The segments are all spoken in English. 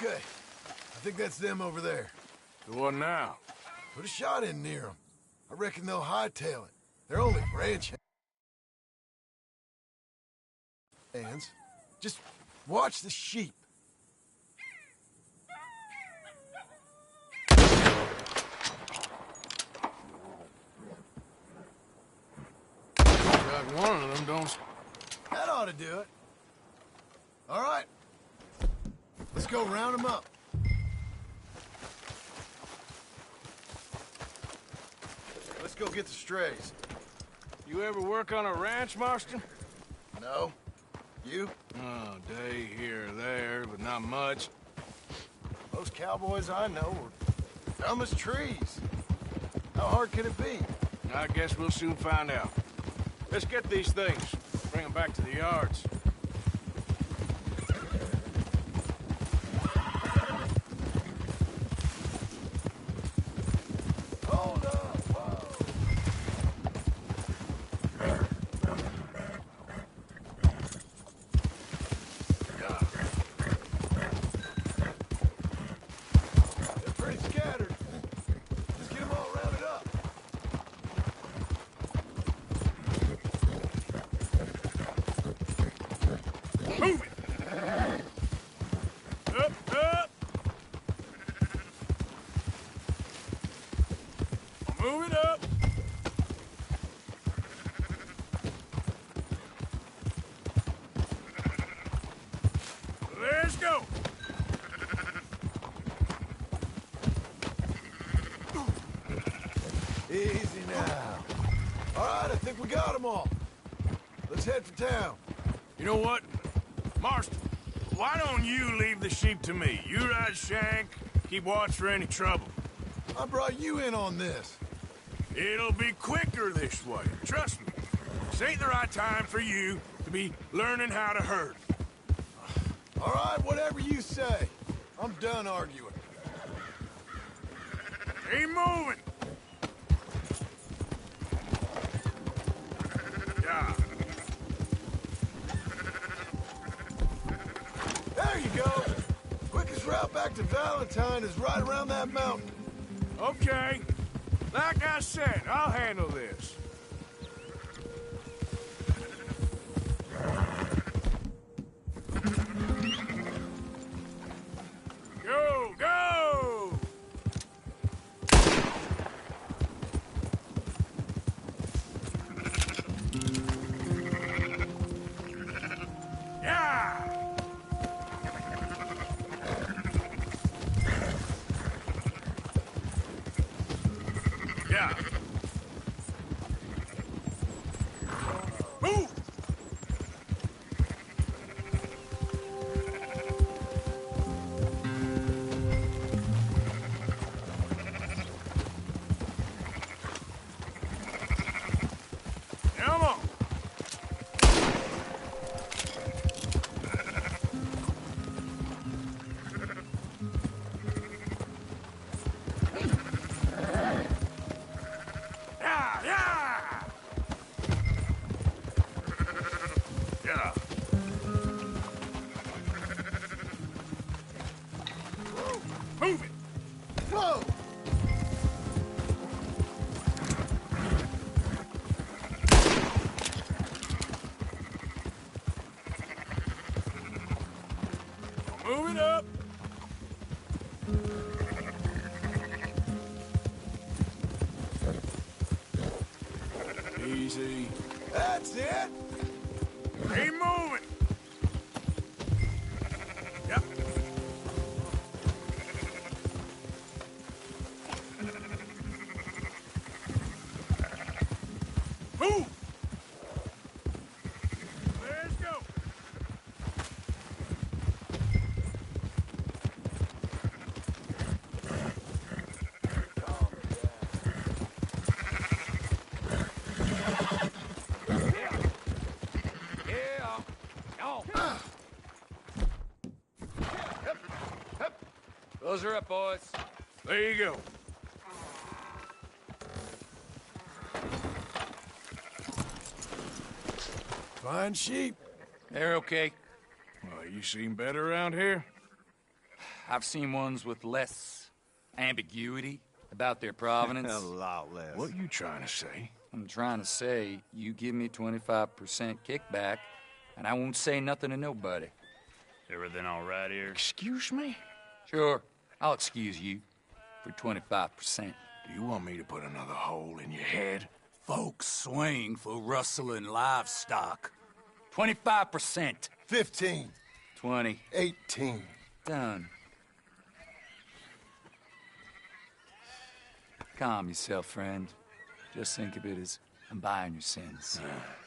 Okay. I think that's them over there. The one now? Put a shot in near them. I reckon they'll hightail it. They're only ranch hands. Just watch the sheep. Got one of them, don't... That ought to do it. All right. Let's go round them up. Let's go get the strays. You ever work on a ranch, Marston? No. You? Oh, day here or there, but not much. Most cowboys I know are dumb as trees. How hard can it be? I guess we'll soon find out. Let's get these things. Bring them back to the yards. Hold up! Whoa! They're pretty scattered. Just get them all rounded up. Move it! Up, up! Move it up! Let's go! Easy now. All right, I think we got them all. Let's head for town. You know what? Marston, why don't you leave the sheep to me? You ride Shank, keep watch for any trouble. I brought you in on this. It'll be quicker this way. Trust me. This ain't the right time for you to be learning how to herd. All right, whatever you say. I'm done arguing. Keep moving. Yeah. There you go. Quickest route back to Valentine is right around that mountain. Okay. Like I said, I'll handle this. Go, go! Yeah! Yeah. Move! Come on. Yeah, yeah! Yeah. Move it! Whoa! Move it up! Easy. That's it. Keep moving! Yep. Move! Let's go! Those are up, boys. There you go. Fine sheep. They're okay. Well, you seem better around here? I've seen ones with less ambiguity about their provenance. A lot less. What you trying to say? I'm trying to say, you give me 25% kickback, and I won't say nothing to nobody. Everything all right here? Excuse me? Sure, I'll excuse you for 25%. Do you want me to put another hole in your head? Folks swing for rustling livestock. 25%. 15. 20. 18. Done. Calm yourself, friend. Just think of it as I'm buying your sins.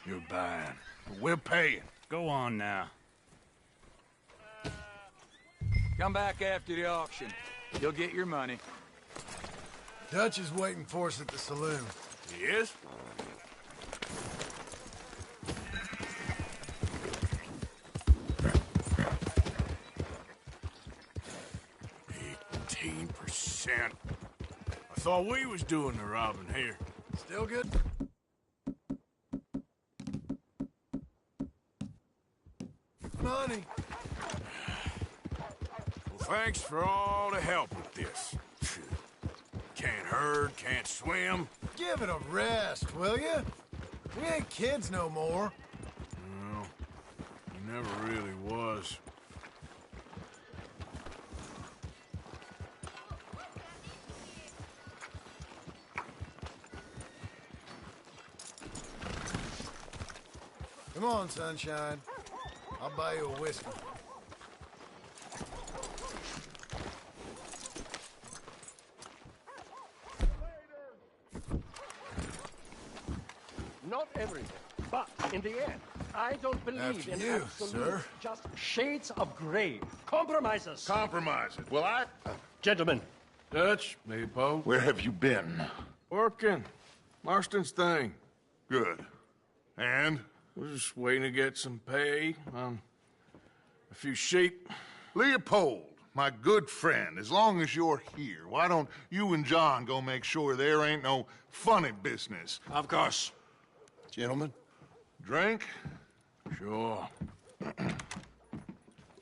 You're buying, but we're paying. Go on now. Come back after the auction. You'll get your money. Dutch is waiting for us at the saloon. He is? %. I thought we was doing the robbing here. Still good? Money. Well, thanks for all the help with this. Can't herd, can't swim. Give it a rest, will you? We ain't kids no more. No, he never really was. Come on, sunshine. I'll buy you a whiskey. Not everything, but in the end, I don't believe After in you, absolute, sir. just shades of gray. Compromises. Compromise it. Well, Gentlemen, Dutch, Leopold. Where have you been? Working. Marston's thing. Good. And? We're just waiting to get some pay on a few sheep. Leopold, my good friend, as long as you're here, why don't you and John go make sure there ain't no funny business? Of course. Gentlemen. Drink? Sure.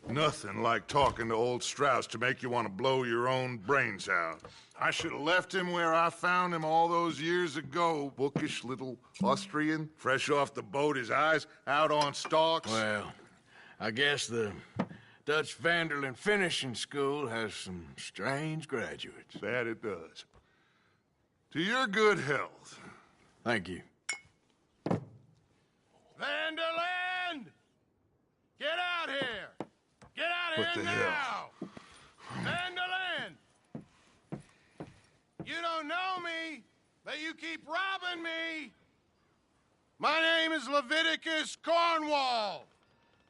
Nothing like talking to old Strauss to make you want to blow your own brains out. I should have left him where I found him all those years ago. Bookish little Austrian, fresh off the boat, his eyes out on stalks. Well, I guess the Dutch Vanderlyn Finishing School has some strange graduates. That it does. To your good health. Thank you. Vanderland! Get out here! Get out What here the now! hell? Vanderland! You don't know me, but you keep robbing me! My name is Leviticus Cornwall.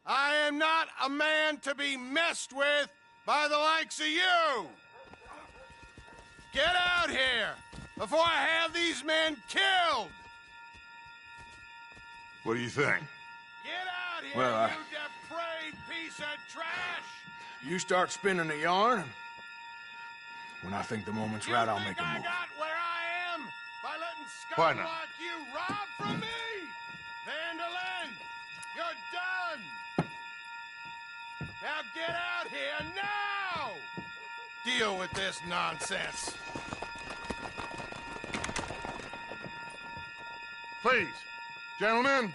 I am not a man to be messed with by the likes of you! Get out here before I have these men killed! What do you think? Get out here, Well, you depraved piece of trash! You start spinning the yarn, and when I think the moment's You right, I'll think make a I move. got where I am by letting Why scum not? like you rob from me? Vanderlyn, you're done! Now get out here now! Deal with this nonsense. Please, gentlemen,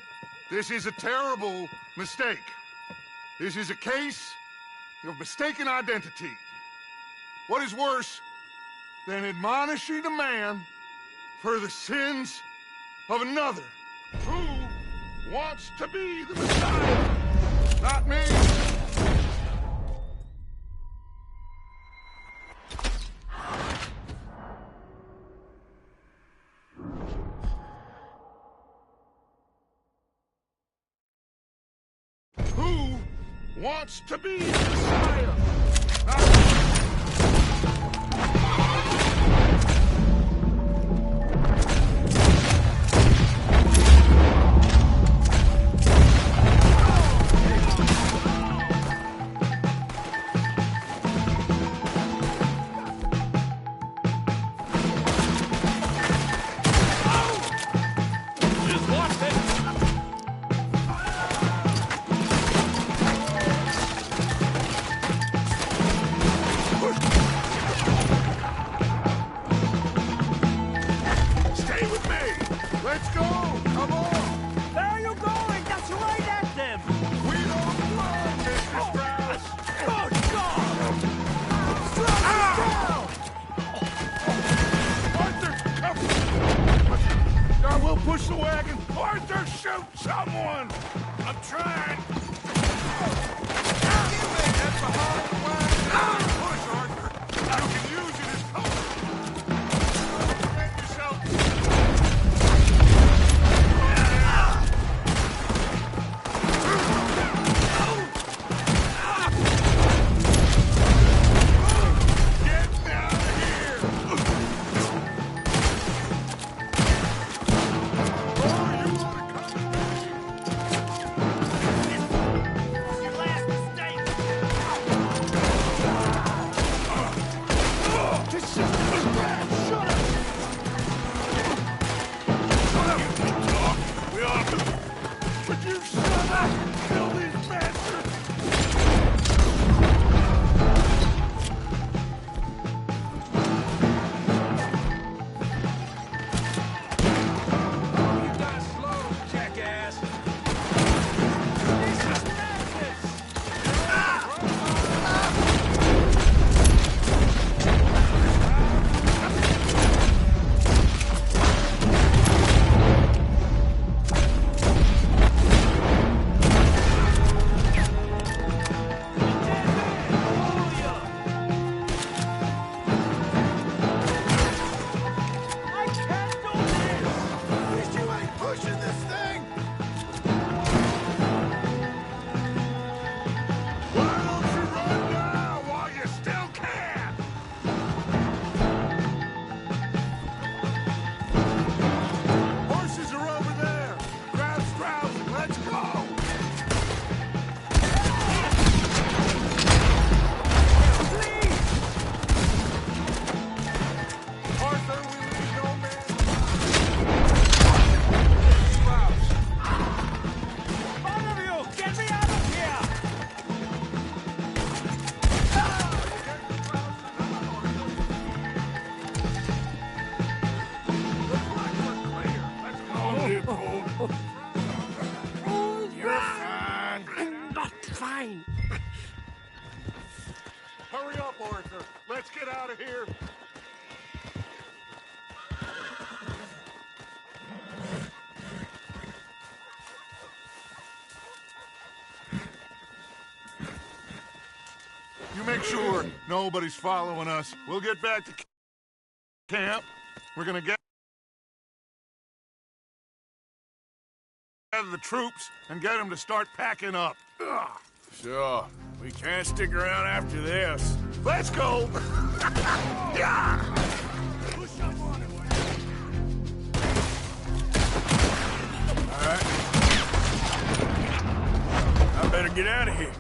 this is a terrible mistake. This is a case of mistaken identity. What is worse than admonishing a man for the sins of another? Who wants to be the Messiah? Not me. Who wants to be the Messiah? Just watch it! Hurry up, Arthur. Let's get out of here. You make sure nobody's following us. We'll get back to camp. We're gonna gather the troops and get them to start packing up. Ugh. Sure. We can't stick around after this. Let's go! Yeah! Push up on it. All right. I better get out of here.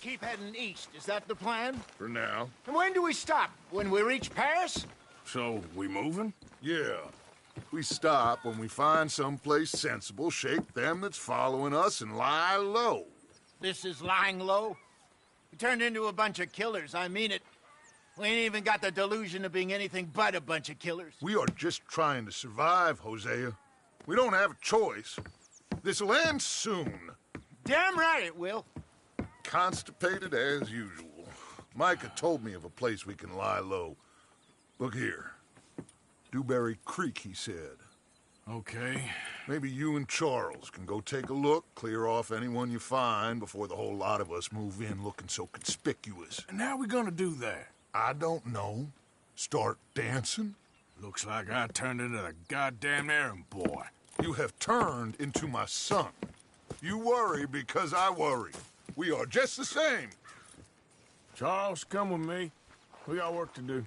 Keep heading east. Is that the plan? For now. And when do we stop? When we reach Paris? So, we moving? Yeah. We stop when we find someplace sensible, shake them that's following us, and lie low. This is lying low? We turned into a bunch of killers, I mean it. We ain't even got the delusion of being anything but a bunch of killers. We are just trying to survive, Hosea. We don't have a choice. This'll end soon. Damn right it will. Constipated as usual. Micah told me of a place we can lie low. Look here. Dewberry Creek, he said. Okay. Maybe you and Charles can go take a look, clear off anyone you find before the whole lot of us move in looking so conspicuous. And how we gonna do that? I don't know. Start dancing? Looks like I turned into the goddamn errand boy. You have turned into my son. You worry because I worry. We are just the same. Charles, come with me. We got work to do.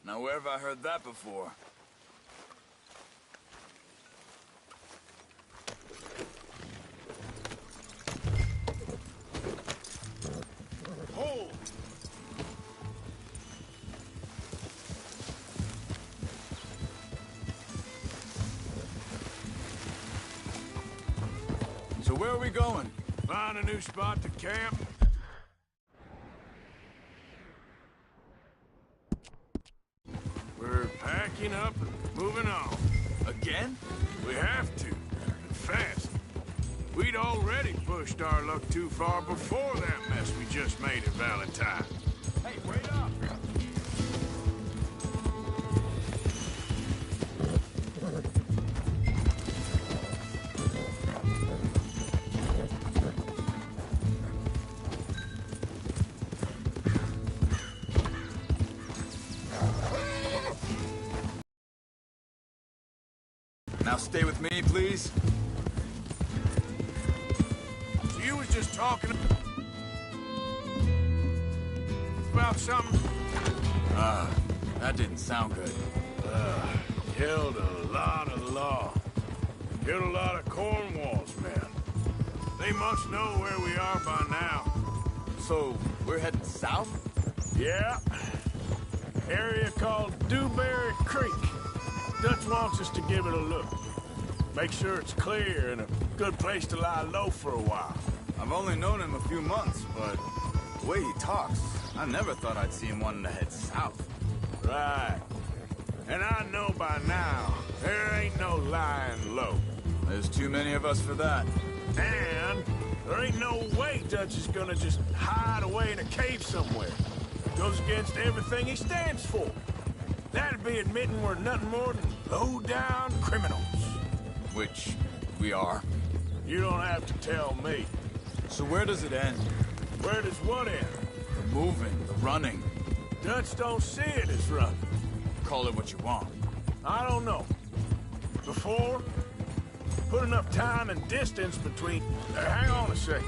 Now, where have I heard that before? Hold! So where are we going? Find a new spot to camp. We're packing up and moving on. Again? We have to, and fast. We'd already pushed our luck too far before that mess we just made at Valentine. Hey, wait up! Now stay with me, please. So you was just talking about something? That didn't sound good. Killed a lot of law. Killed a lot of Cornwall's men. They must know where we are by now. So, we're heading south? Yeah. Area called Dewberry Creek. Dutch wants us to give it a look. Make sure it's clear and a good place to lie low for a while. I've only known him a few months, but the way he talks, I never thought I'd see him wanting to head south. Right. And I know by now, there ain't no lying low. There's too many of us for that. And there ain't no way Dutch is gonna just hide away in a cave somewhere. It goes against everything he stands for. That'd be admitting we're nothing more than low-down criminals. Which we are. You don't have to tell me. So where does it end? Where does what end? The moving, the running. Dutch don't see it as running. Call it what you want. I don't know. Before, put enough time and distance between... hang on a second.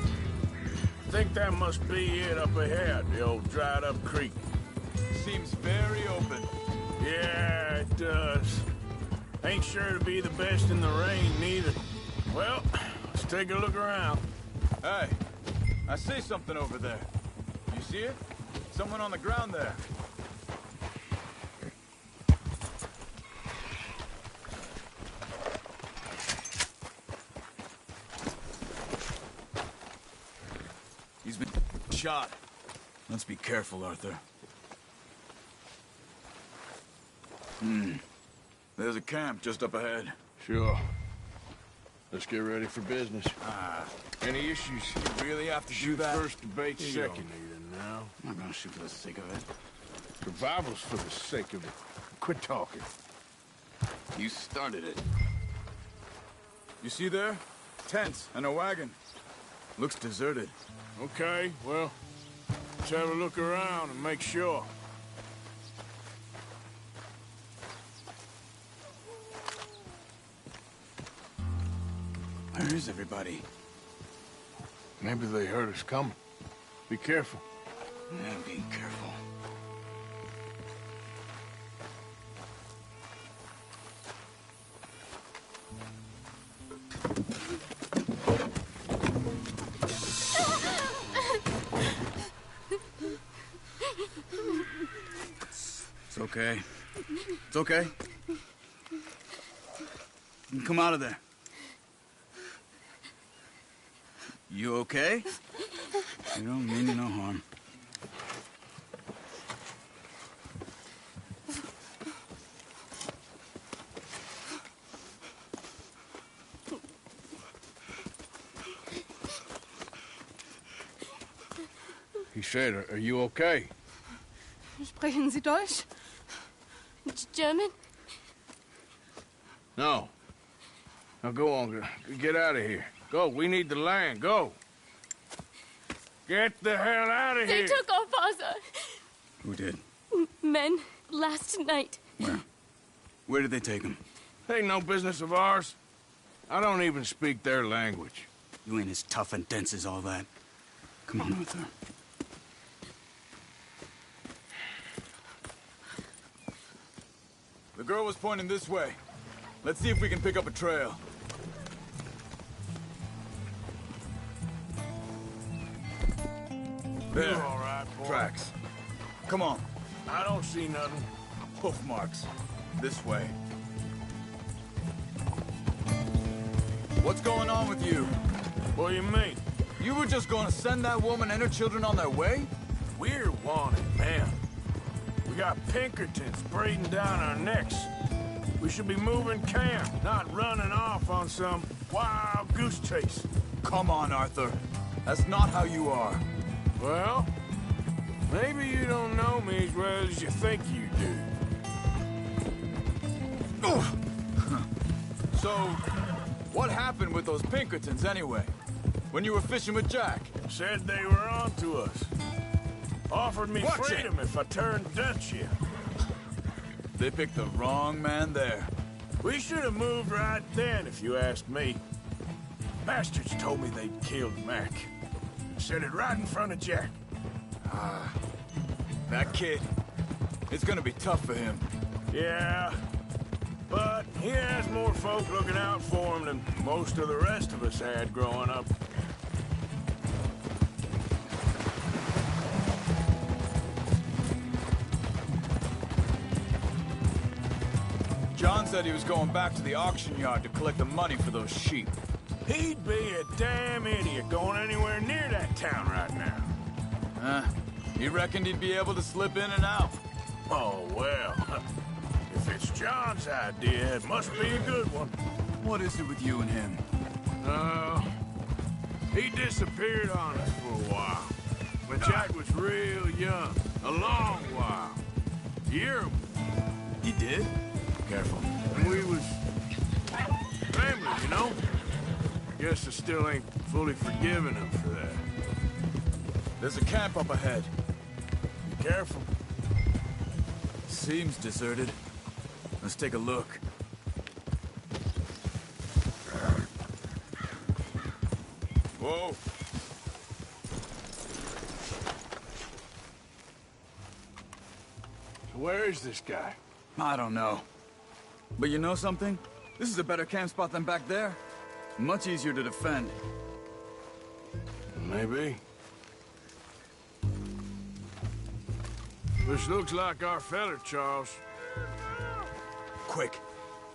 I think that must be it up ahead, the old dried-up creek. Seems very open. Yeah, it does. Ain't sure to be the best in the rain, neither. Well, let's take a look around. Hey, I see something over there. You see it? Someone on the ground there. He's been shot. Let's be careful, Arthur. There's a camp just up ahead. Sure. Let's get ready for business. Any issues? You really have to do that? First, debate You second. don't need it now. I'm not gonna shoot for the sake of it. Survival's for the sake of it. Quit talking. You started it. You see there? Tents and a wagon. Looks deserted. Okay, well, let's have a look around and make sure. Where is everybody? Maybe they heard us coming. Be careful. Yeah, I'm being careful. It's okay. It's okay. You can come out of there. You okay? You don't mean you no harm. He said, are you okay? Sprechen Sie Deutsch? German? No. Now go on. Get out of here. Go. We need the land. Go. Get the hell out of They here. took our father. Who did? Men last night. Where? Where did they take him? Ain't no business of ours. I don't even speak their language. You ain't as tough and dense as all that. Come on, Arthur. The girl was pointing this way. Let's see if we can pick up a trail. There. You all right, boy? Tracks. Come on. I don't see nothing. Hoof marks. This way. What's going on with you? What do you mean? You were just going to send that woman and her children on their way? We're wanted, man. We got Pinkertons breathing down our necks. We should be moving camp, not running off on some wild goose chase. Come on, Arthur. That's not how you are. Well, maybe you don't know me as well as you think you do. So, what happened with those Pinkertons anyway? When you were fishing with Jack? Said they were on to us. Offered me Watch it. freedom if I turned Dutch in. They picked the wrong man there. We should have moved right then, if you ask me. Bastards told me they'd killed Mac. Said it right in front of Jack. That kid. It's gonna be tough for him. Yeah, but he has more folk looking out for him than most of the rest of us had growing up. John said he was going back to the auction yard to collect the money for those sheep. He'd be a damn idiot going anywhere near that town right now. He reckoned he'd be able to slip in and out. Oh, well. If it's John's idea, it must be a good one. What is it with you and him? He disappeared on us for a while. When Jack was real young. A long while. A year. He did? Careful. And we was family, you know? Guess I still ain't fully forgiven him for that. There's a camp up ahead. Be careful. Seems deserted. Let's take a look. Whoa. So where is this guy? I don't know. But you know something? This is a better camp spot than back there. Much easier to defend. Maybe. This looks like our feller, Charles. Quick,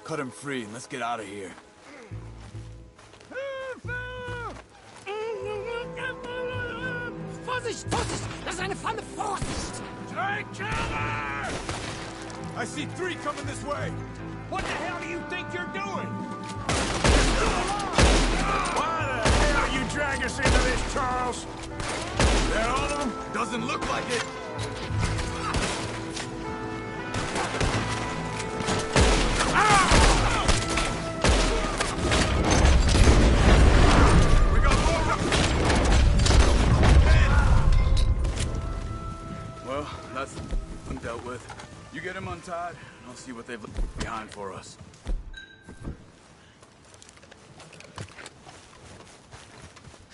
cut him free and let's get out of here. Vorsicht, Vorsicht! Das ist eine Falle! Vorsicht! Take cover! I see 3 coming this way. What the hell do you think you're doing? Why the hell you drag us into this, Charles? That all of them? Doesn't look like it. We got more of them. Well, that's one dealt with. You get him untied, and I'll see what they've left behind for us.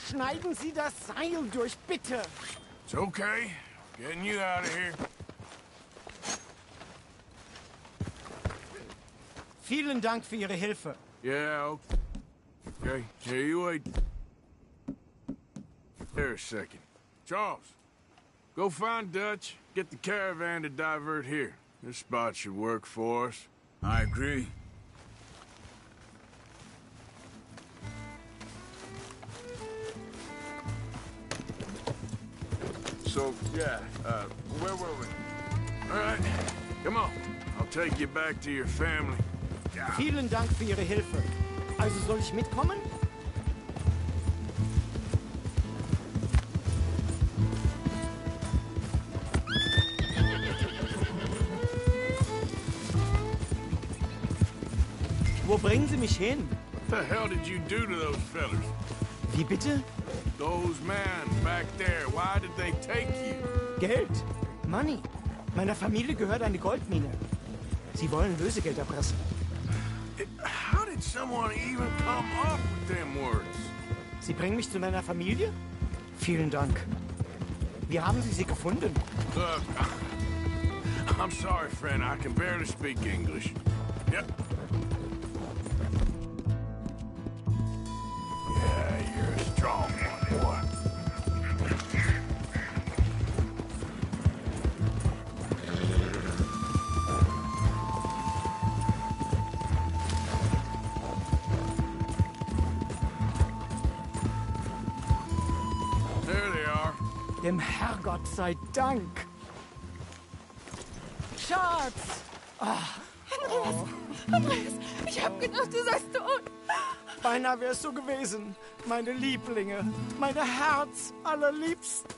Schneiden Sie das Seil durch, bitte! It's okay. Getting you out of here. Vielen Dank für Ihre Hilfe. Yeah, okay. Here, you wait. There a second. Charles, go find Dutch. Get the caravan to divert here. This spot should work for us. I agree. So, yeah, where were we? All right, come on. I'll take you back to your family. Vielen Dank für Ihre Hilfe. Also soll ich mitkommen? Wo bringen Sie mich hin? What the hell did you do to those fellas? Wie bitte? Those men back there, why did they take you? Geld. Money. Meiner Familie gehört eine Goldmine. Sie wollen Lösegeld erpressen. How did someone even come up with them words? Sie bringen mich zu meiner Familie? Vielen Dank. Wie haben Sie sie gefunden? Look, I'm sorry, friend. I can barely speak English. Yep. Yeah, you're a strong one, boy. There they are. Dem Herrgott sei Dank. Schatz! Andreas, ich hab gedacht, du seist tot. Beinahe wär's so gewesen. Meine Lieblinge, meine Herz allerliebsten.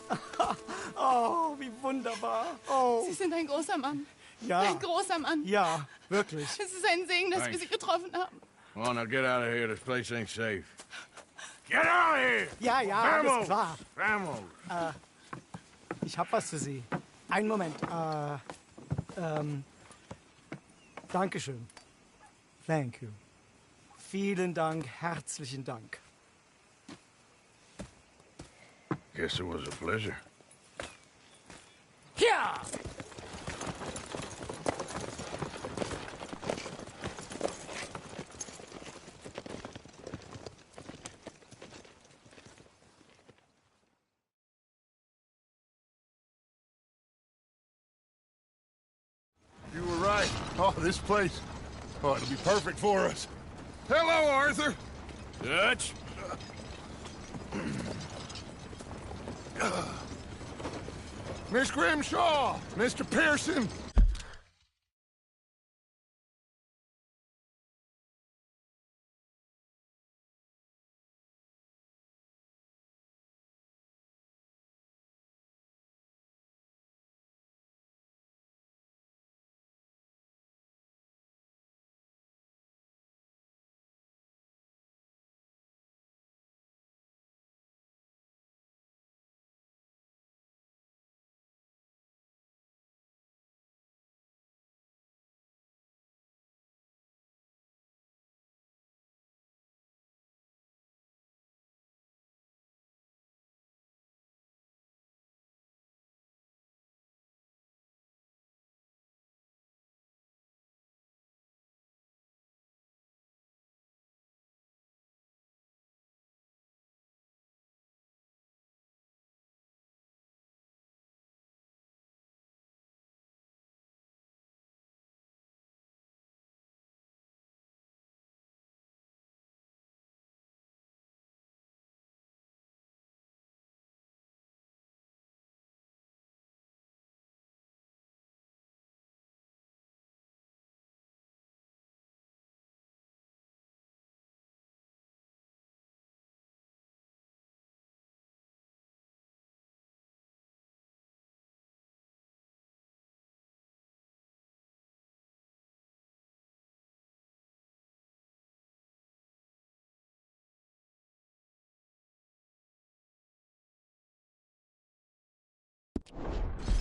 Oh, wie wunderbar. Oh, Sie sind ein großer Mann. ja. Ein großer Mann. Ja, wirklich. Es ist ein Segen, dass wir Sie getroffen haben. Well, now get out of here. This place ain't safe. Get out of here! Ja, ja, alles klar. Vamos! Ich hab was für Sie. Einen Moment. Dankeschön. Thank you. Vielen Dank, herzlichen Dank. Guess it was a pleasure. Ja! this place, oh, it'll be perfect for us. Hello, Arthur. Dutch? Miss Grimshaw, Mr. Pearson.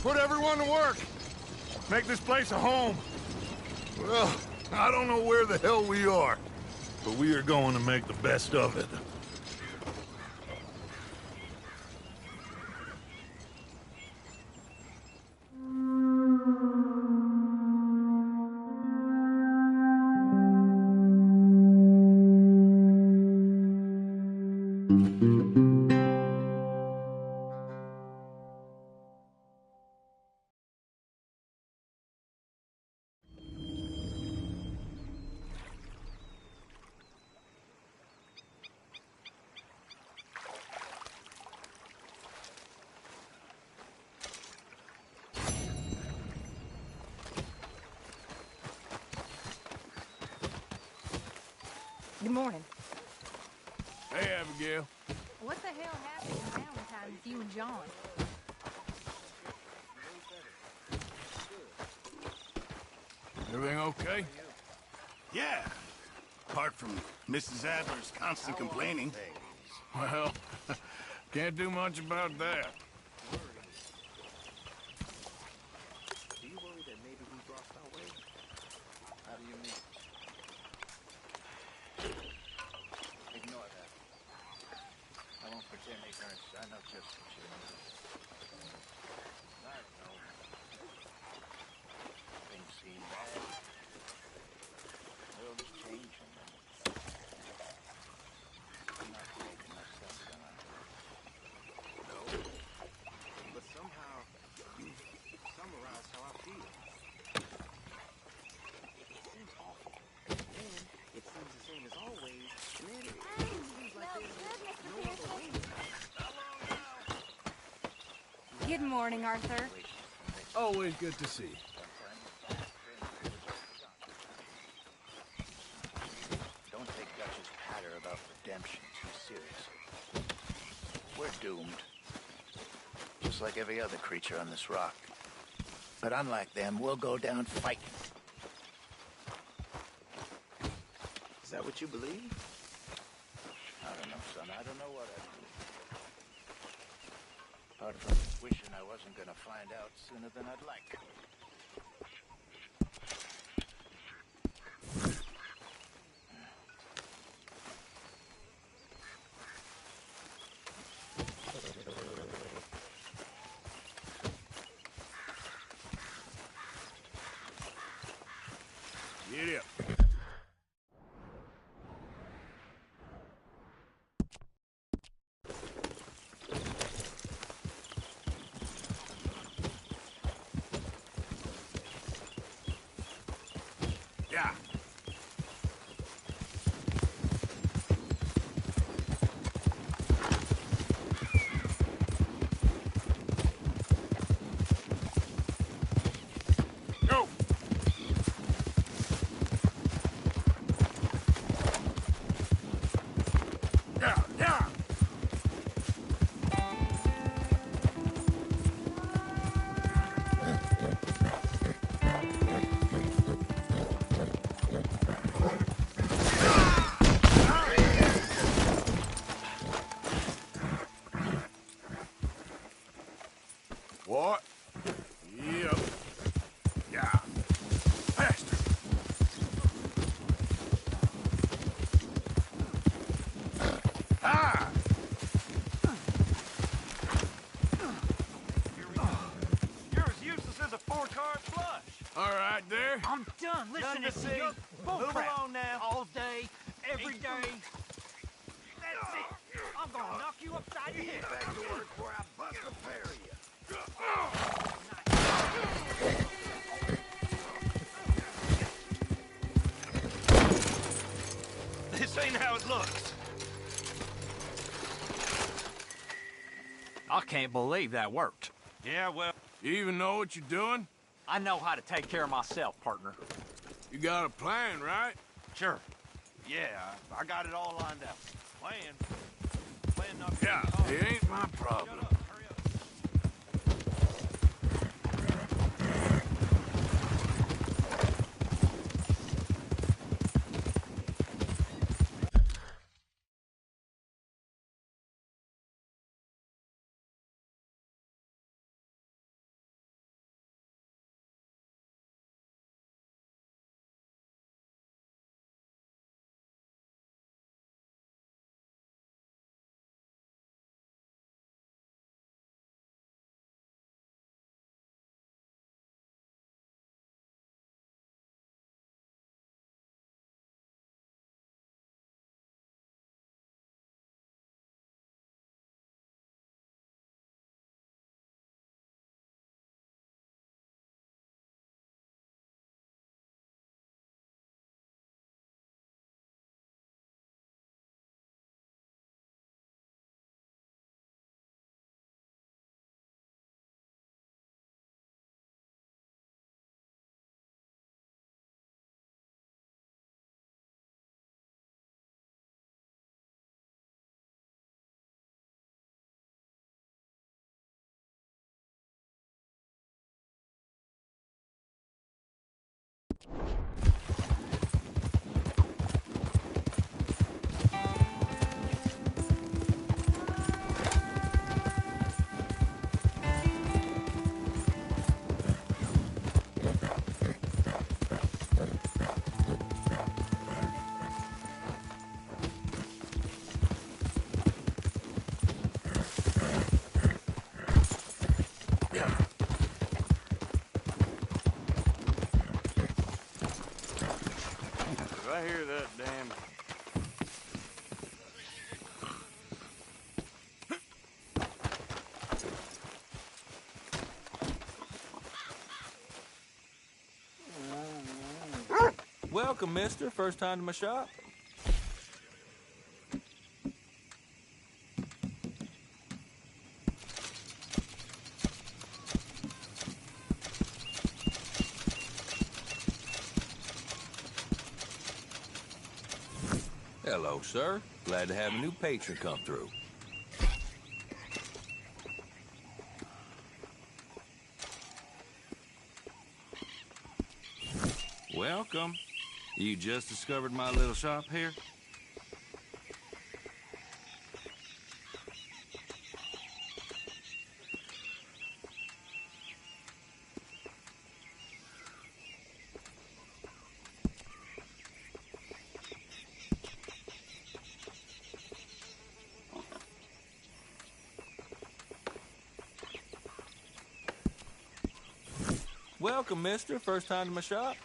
Put everyone to work. Make this place a home. Well, I don't know where the hell we are, but we are going to make the best of it. Good morning. Hey, Abigail. What the hell happened in Valentine with you and John? Everything okay? Yeah. Apart from Mrs. Adler's constant complaining. Well, can't do much about that. Do you worry that maybe we've lost our way? How do you mean? Ignore that. I won't pretend ignorance. I know just what you mean. I know. Things seem bad. The world is changing. I'm not making myself gonna. No. But somehow, you summarize how I feel. It seems awful. Then it seems the same as always. And then it seems like there's no other way. Good morning, Arthur. Always good to see you. Don't take Dutch's patter about redemption too seriously. We're doomed. Just like every other creature on this rock. But unlike them, we'll go down fighting. Is that what you believe? I don't know, son. I don't know what I believe. Apart from wishing I wasn't gonna find out sooner than I'd like. Get up. Yeah. Go. Yeah, yeah. What? Yep. Yeah. Faster. Ah! You're as useless as a four-card flush. All right there. I'm done listening to to you. Move along now. All day, every day. That's it. I'm gonna knock you upside your head. Back to work where I bust a pair of you. This ain't how it looks. I can't believe that worked. Yeah, well, You even know what you're doing? I know how to take care of myself, partner. You got a plan, right? Sure. Yeah, I got it all lined out. Plan not to Yeah, be hard. it ain't my problem. Shut up, hurry up. If I hear that damn... Welcome, mister. First time to my shop? Hello, sir. Glad to have a new patron come through. Welcome. You just discovered my little shop here? Welcome, mister. First time to my shop?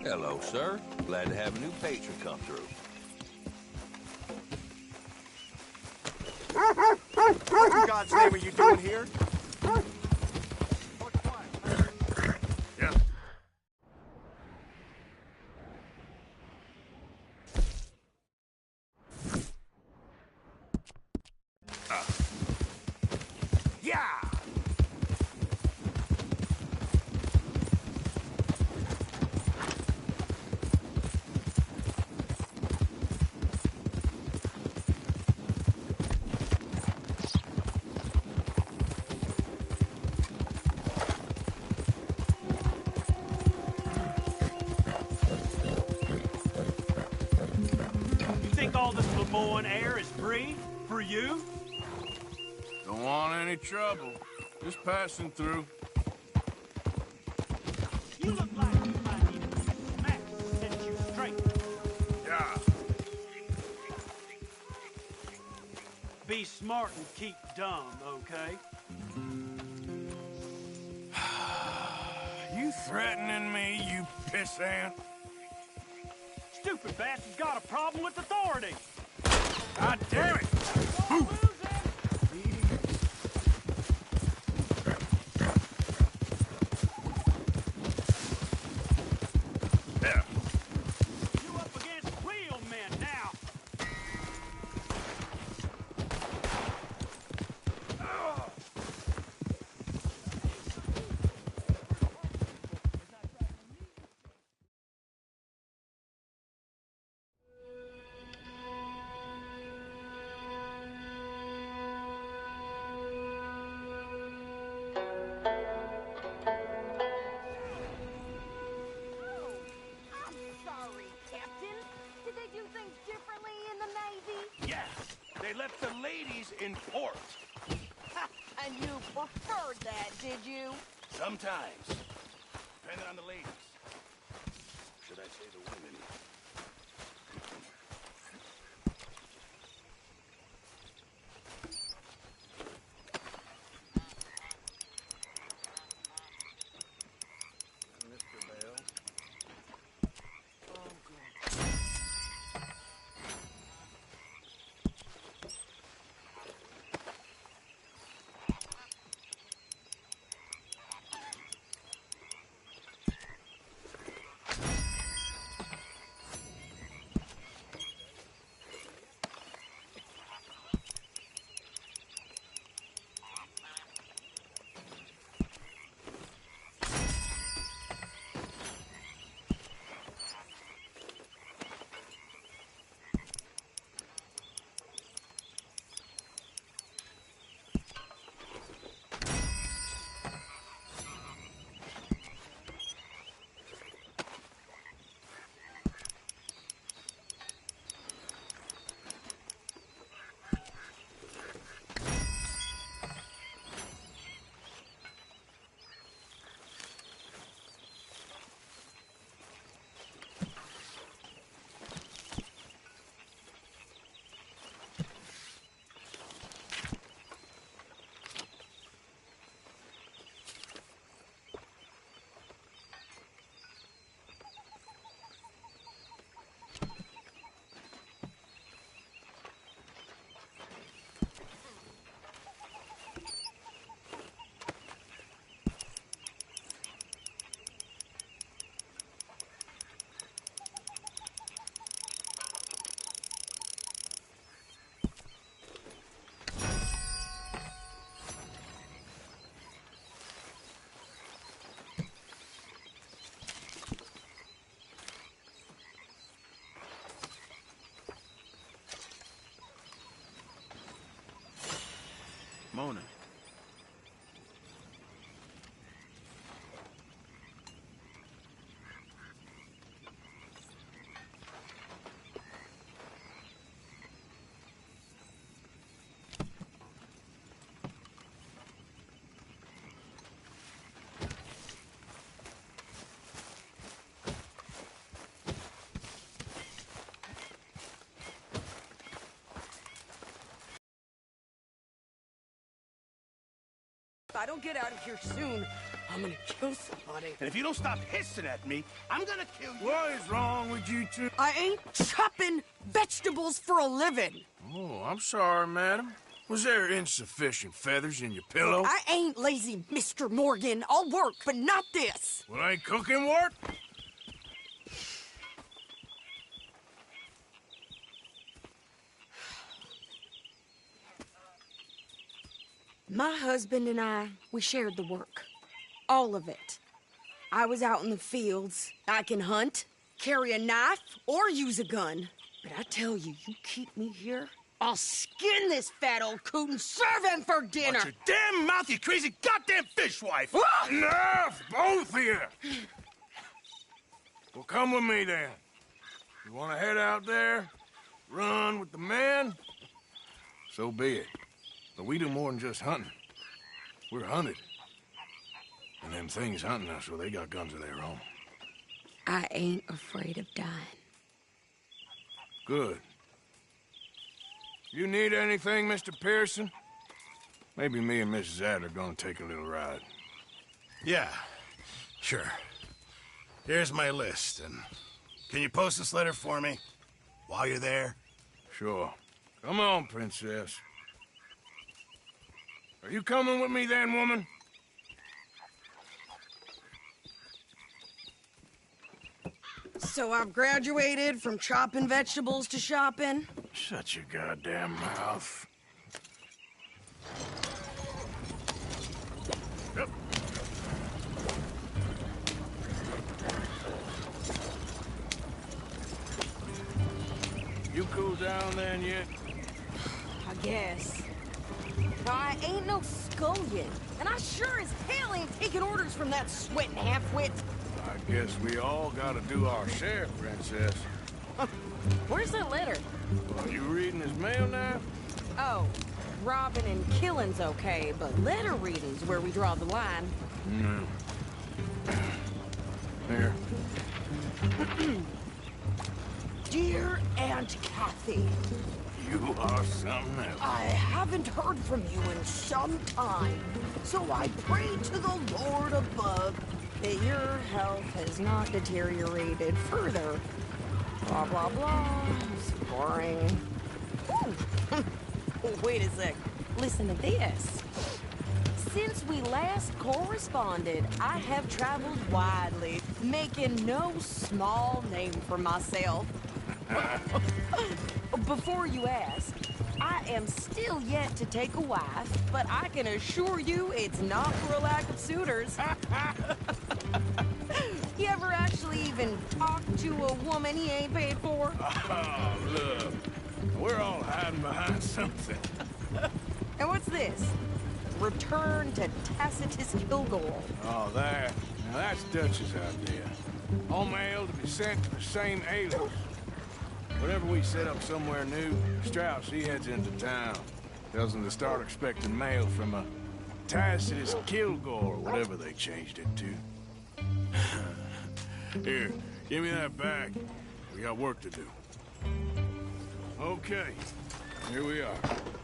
Hello, sir. Glad to have a new patron come through. What in God's name are you doing here? Yeah. Yeah! You think all this Lemoyne air is free for you? Don't want any trouble. Just passing through. You look like you might need a smack to set you straight. Yeah. Be smart and keep dumb, okay? You threatening me, you pissant? Stupid bastard's got a problem with authority. God damn it! Yeah. You up against real men now. Sorry, Captain. Did they do things differently in the Navy? Yes, they left the ladies in port. And you preferred that, did you? Sometimes. Depending on the ladies. Should I say the women? Mr. Bell. Mona. If I don't get out of here soon, I'm gonna kill somebody. And if you don't stop hissing at me, I'm gonna kill you. What is wrong with you two? I ain't chopping vegetables for a living. Oh, I'm sorry, madam. Was there insufficient feathers in your pillow? I ain't lazy, Mr. Morgan. I'll work, but not this. Well, ain't cooking work? My husband and I, we shared the work. All of it. I was out in the fields. I can hunt, carry a knife, or use a gun. But I tell you, you keep me here, I'll skin this fat old coot and serve him for dinner. Watch your damn mouth, you crazy goddamn fishwife! Enough, both of you! Well, come with me, then. You want to head out there, run with the men? So be it. But we do more than just hunting. We're hunted. And them things hunting us, well, they got guns of their own. I ain't afraid of dying. Good. You need anything, Mr. Pearson? Maybe me and Mrs. Adler are gonna take a little ride. Yeah, sure. Here's my list, and can you post this letter for me while you're there? Sure. Come on, Princess. Are you coming with me then, woman? So I've graduated from chopping vegetables to shopping? Shut your goddamn mouth. Yep. You cool down then yet? I guess. I ain't no scullion, and I sure as hell ain't taking orders from that sweating half-wit. I guess we all gotta do our share, Princess. Where's that letter? Are you reading his mail now? Oh, robbing and killing's okay, but letter reading's where we draw the line. Here. Dear Aunt Kathy, You are something else. I haven't heard from you in some time, so I pray to the Lord above that your health has not deteriorated further. Blah, blah, blah. It's boring. Ooh. Wait a sec. Listen to this. Since we last corresponded, I have traveled widely, making no small name for myself. Before you ask, I am still yet to take a wife, but I can assure you it's not for a lack of suitors. You ever actually even talk to a woman he ain't paid for? Oh, look. We're all hiding behind something. And what's this? Return to Tacitus Kilgore. Oh, that. Now that's Dutch's idea. All mail to be sent to the same alias. Whenever we set up somewhere new, Strauss, he heads into town. Tells them to start expecting mail from a Tacitus Kilgore, or whatever they changed it to. Here, give me that bag. We got work to do. Okay, here we are.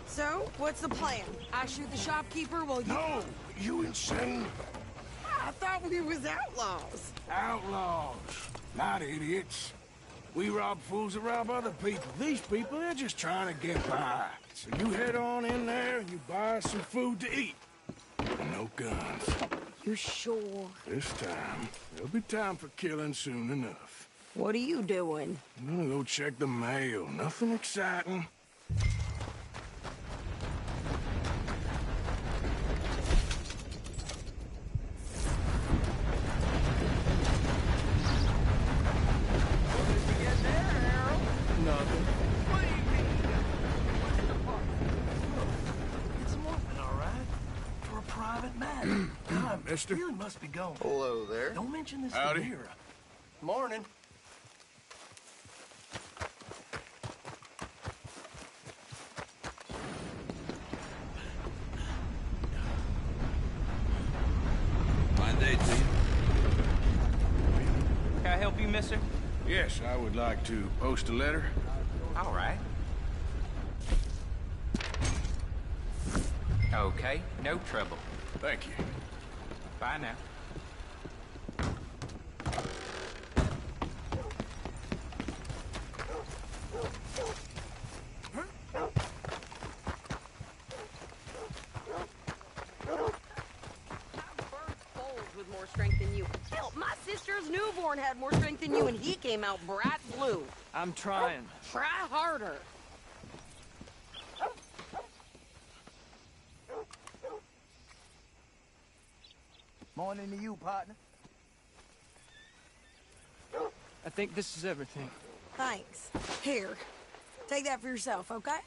So, what's the plan? I shoot the shopkeeper while you... No! You insane? I thought we was outlaws. Outlaws, not idiots. We rob fools that rob other people. These people, they're just trying to get by. So you head on in there and you buy some food to eat. No guns. You sure? This time, there'll be time for killing soon enough. What are you doing? I'm gonna go check the mail. Nothing exciting. Mister? You must be going. Hello there. Don't mention this Howdy. to Vera. Morning. Fine day to you. Can I help you, mister? Yes, I would like to post a letter. All right. Okay, no trouble. Thank you. Bye now. With more strength than you. Hell, my sister's newborn had more strength than you, and he came out bright blue. I'm trying. Try harder. Morning to you, partner. I think this is everything. Thanks. Here, take that for yourself, okay?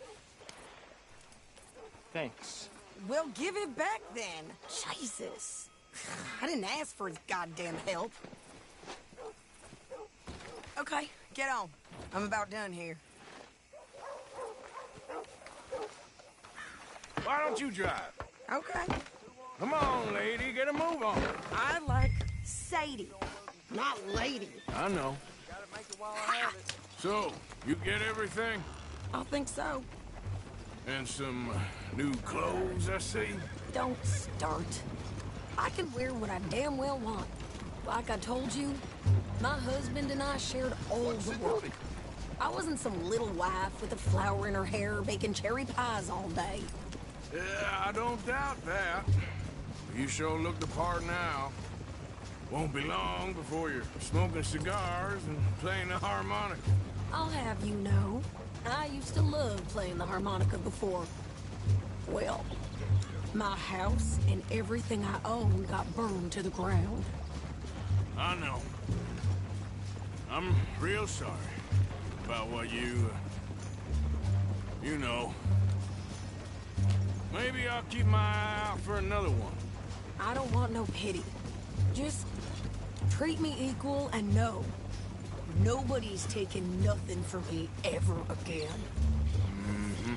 Thanks. Well, give it back then. Jesus. I didn't ask for his goddamn help. Okay, get on. I'm about done here. Why don't you drive? Okay. Come on, lady, get a move on. I like Sadie, not lady. I know. So, you get everything? I think so. And some new clothes, I see? Don't start. I can wear what I damn well want. Like I told you, my husband and I shared all the work. I wasn't some little wife with a flower in her hair baking cherry pies all day. Yeah, I don't doubt that. You sure look the part now. Won't be long before you're smoking cigars and playing the harmonica. I'll have you know, I used to love playing the harmonica before. Well, my house and everything I owned got burned to the ground. I know. I'm real sorry about what you know. Maybe I'll keep my eye out for another one. I don't want no pity. Just treat me equal and know nobody's taking nothing from me ever again. Mm-hmm.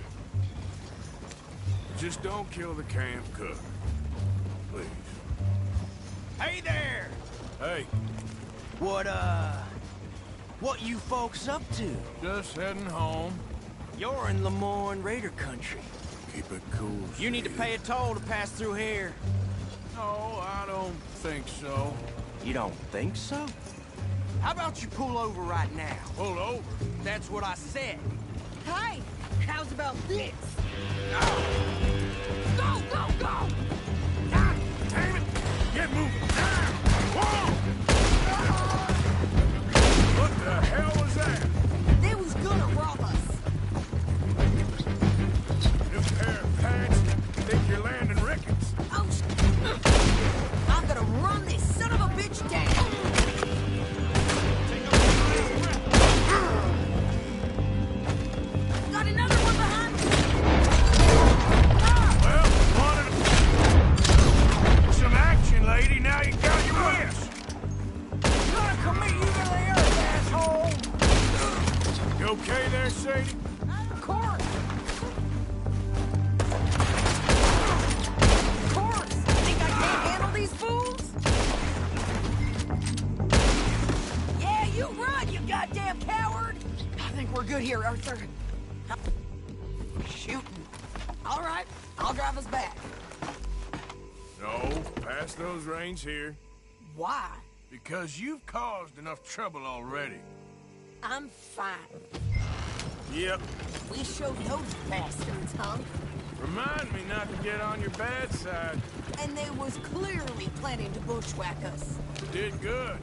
Just don't kill the camp cook. Please. Hey there! Hey. What you folks up to? Just heading home. You're in Lemoyne Raider country. Keep it cool. You need to pay a toll to pass through here. No, I don't think so. You don't think so? How about you pull over right now? Pull over? That's what I said. Hey, how's about this? No. Go, go, go! God damn it! Get moving now! Whoa! What the hell was that? They was gonna rob us. New pair of pants? Think you're landing Ricketts? Oh, I'm gonna run this son of a bitch down. Got another one behind me. Well, wanted some action, lady. Now you got your wish. Gonna commit you to the earth, asshole! You okay there, Sadie? Of course. Of course. Think I can't handle these fools? Yeah, you run, you goddamn coward. I think we're good here, Arthur. Shooting. All right, I'll drive us back. No, pass those reins here. Why? Because you've caused enough trouble already. I'm fine. Yep. We showed those bastards, huh? Remind me not to get on your bad side. And they was clearly planning to bushwhack us. Did good.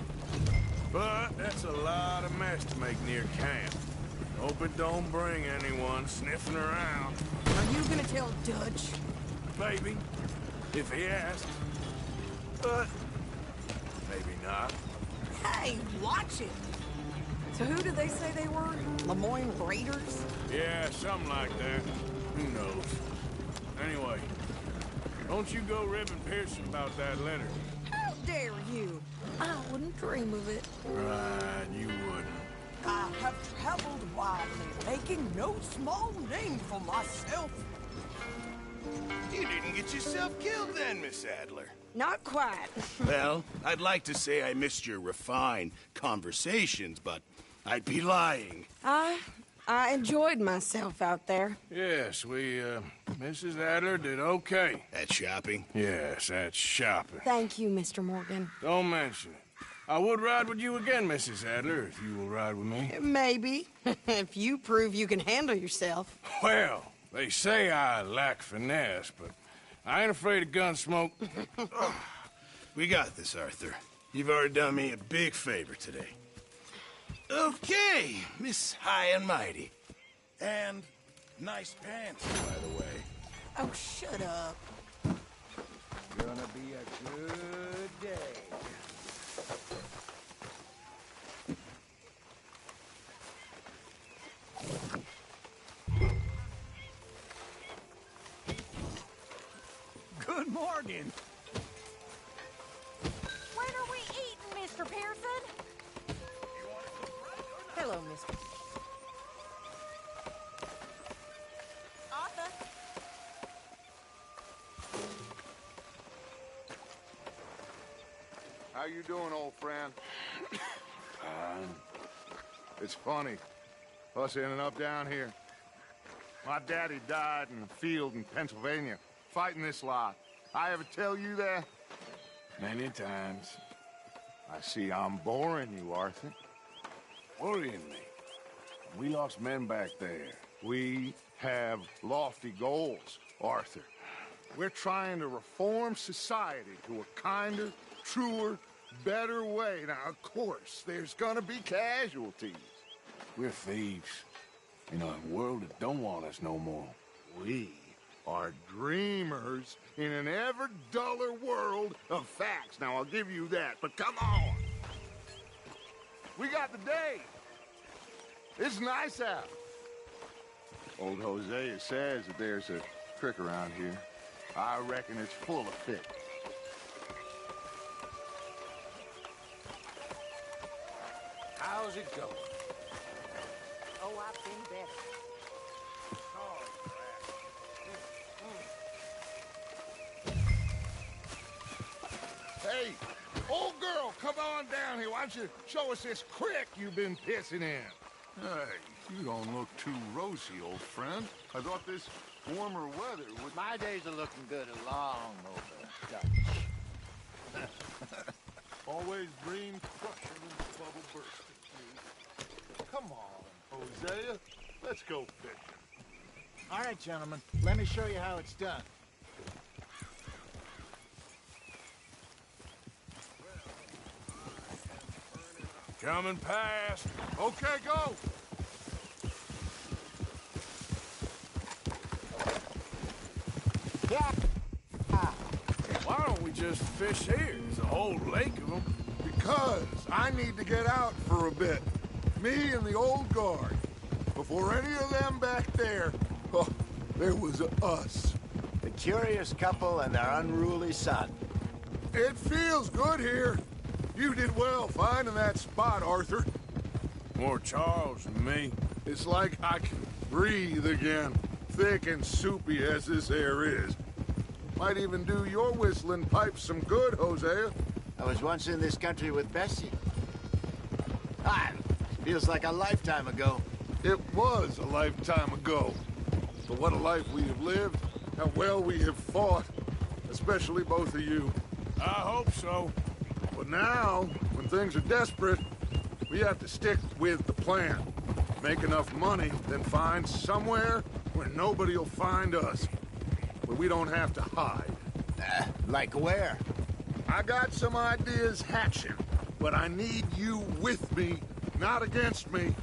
But that's a lot of mess to make near camp. Hope it don't bring anyone sniffing around. Are you gonna tell Dutch? Maybe. If he asks. But maybe not. Hey, watch it. So who did they say they were? Lemoyne Raiders? Yeah, something like that. Who knows? Anyway, don't you go ribbing Pearson about that letter. How dare you? I wouldn't dream of it. Right, you wouldn't. I have traveled widely, making no small name for myself. You didn't get yourself killed then, Miss Adler. Not quite. Well, I'd like to say I missed your refined conversations, but I'd be lying. I I enjoyed myself out there. Yes, Mrs. Adler did okay. That shopping? Yes, that's shopping. Thank you, Mr. Morgan. Don't mention it. I would ride with you again, Mrs. Adler, if you will ride with me. Maybe, if you prove you can handle yourself. Well, they say I lack finesse, but I ain't afraid of gun smoke. We got this, Arthur. You've already done me a big favor today. Okay, Miss High and Mighty. And nice pants, by the way. Oh, shut up. Gonna be a good day. Good morning. When are we eating, Mr. Pearson? Hello, mister. Arthur? How you doing, old friend? It's funny, us ending up down here. My daddy died in the field in Pennsylvania, fighting this lot. I ever tell you that? Many times. I see I'm boring you, Arthur. Worrying me. We lost men back there. We have lofty goals, Arthur. We're trying to reform society to a kinder, truer, better way. Now, of course, there's gonna be casualties. We're thieves. In a world that don't want us no more. We are dreamers in an ever duller world of facts. Now, I'll give you that, but come on. We got the day. It's nice out. Old Hosea says that there's a creek around here. I reckon it's full of fish. How's it going? Oh, I've been better. Hey, old girl, come on down here. Why don't you show us this creek you've been pissing in? Hey, you don't look too rosy, old friend. I thought this warmer weather would... My days are looking good along over Dutch. Always dreamed crushing and bubble bursting, please. Come on, Hosea. Let's go fishing. All right, gentlemen. Let me show you how it's done. Coming past. Okay, go. Yeah. Why don't we just fish here? There's a whole lake of them. Because I need to get out for a bit. Me and the old guard. Before any of them back there, oh, there was us. The curious couple and their unruly son. It feels good here. You did well finding that spot, Arthur. More Charles than me. It's like I can breathe again, thick and soupy as this air is. Might even do your whistling pipes some good, Hosea. I was once in this country with Bessie. Ah, feels like a lifetime ago. It was a lifetime ago. But what a life we have lived, how well we have fought, especially both of you. I hope so. But now, when things are desperate, we have to stick with the plan. Make enough money, then find somewhere where nobody will find us. Where we don't have to hide. Like where? I got some ideas hatching, but I need you with me, not against me.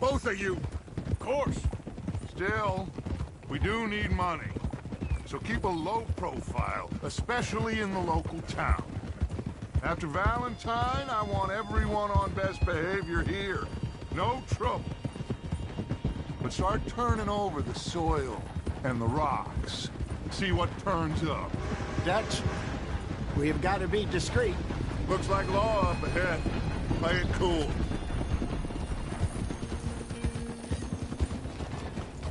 Both of you. Of course. Still, we do need money. So keep a low profile, especially in the local town. After Valentine, I want everyone on best behavior here. No trouble. But start turning over the soil and the rocks. See what turns up. Dutch, we've got to be discreet. Looks like law up ahead. Play it cool.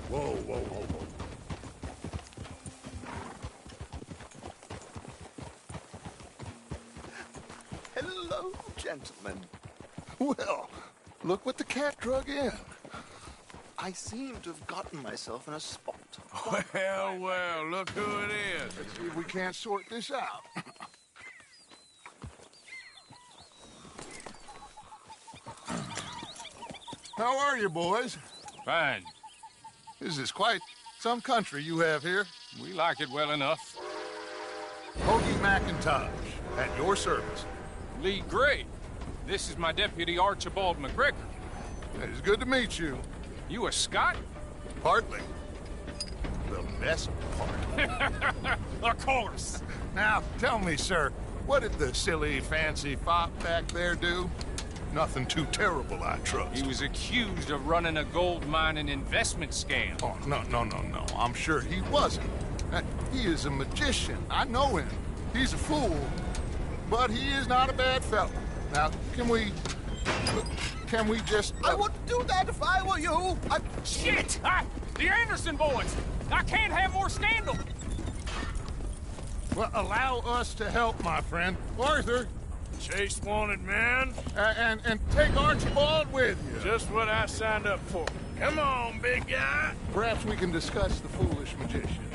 Whoa, whoa, whoa, whoa. Hello, gentlemen. Well, look what the cat drug in. I seem to have gotten myself in a spot. Well, look who it is. Let's see if we can't sort this out. How are you, boys? Fine. This is quite some country you have here. We like it well enough. Hoagie McIntosh, at your service. Lee Gray. This is my deputy, Archibald McGregor. It's good to meet you. You a Scot? Partly. The best part. Of course. Now, tell me, sir, what did the silly, fancy fop back there do? Nothing too terrible, I trust. He was accused of running a gold mining investment scam. Oh, no. I'm sure he wasn't. He is a magician. I know him. He's a fool. But he is not a bad fellow. Now, can we just... I wouldn't do that if I were you. Shit! The Anderson boys! I can't have more scandal! Well, allow us to help, my friend. Arthur! Chase wanted man. And take Archibald with you. Just what I signed up for. Come on, big guy. Perhaps we can discuss the foolish magician.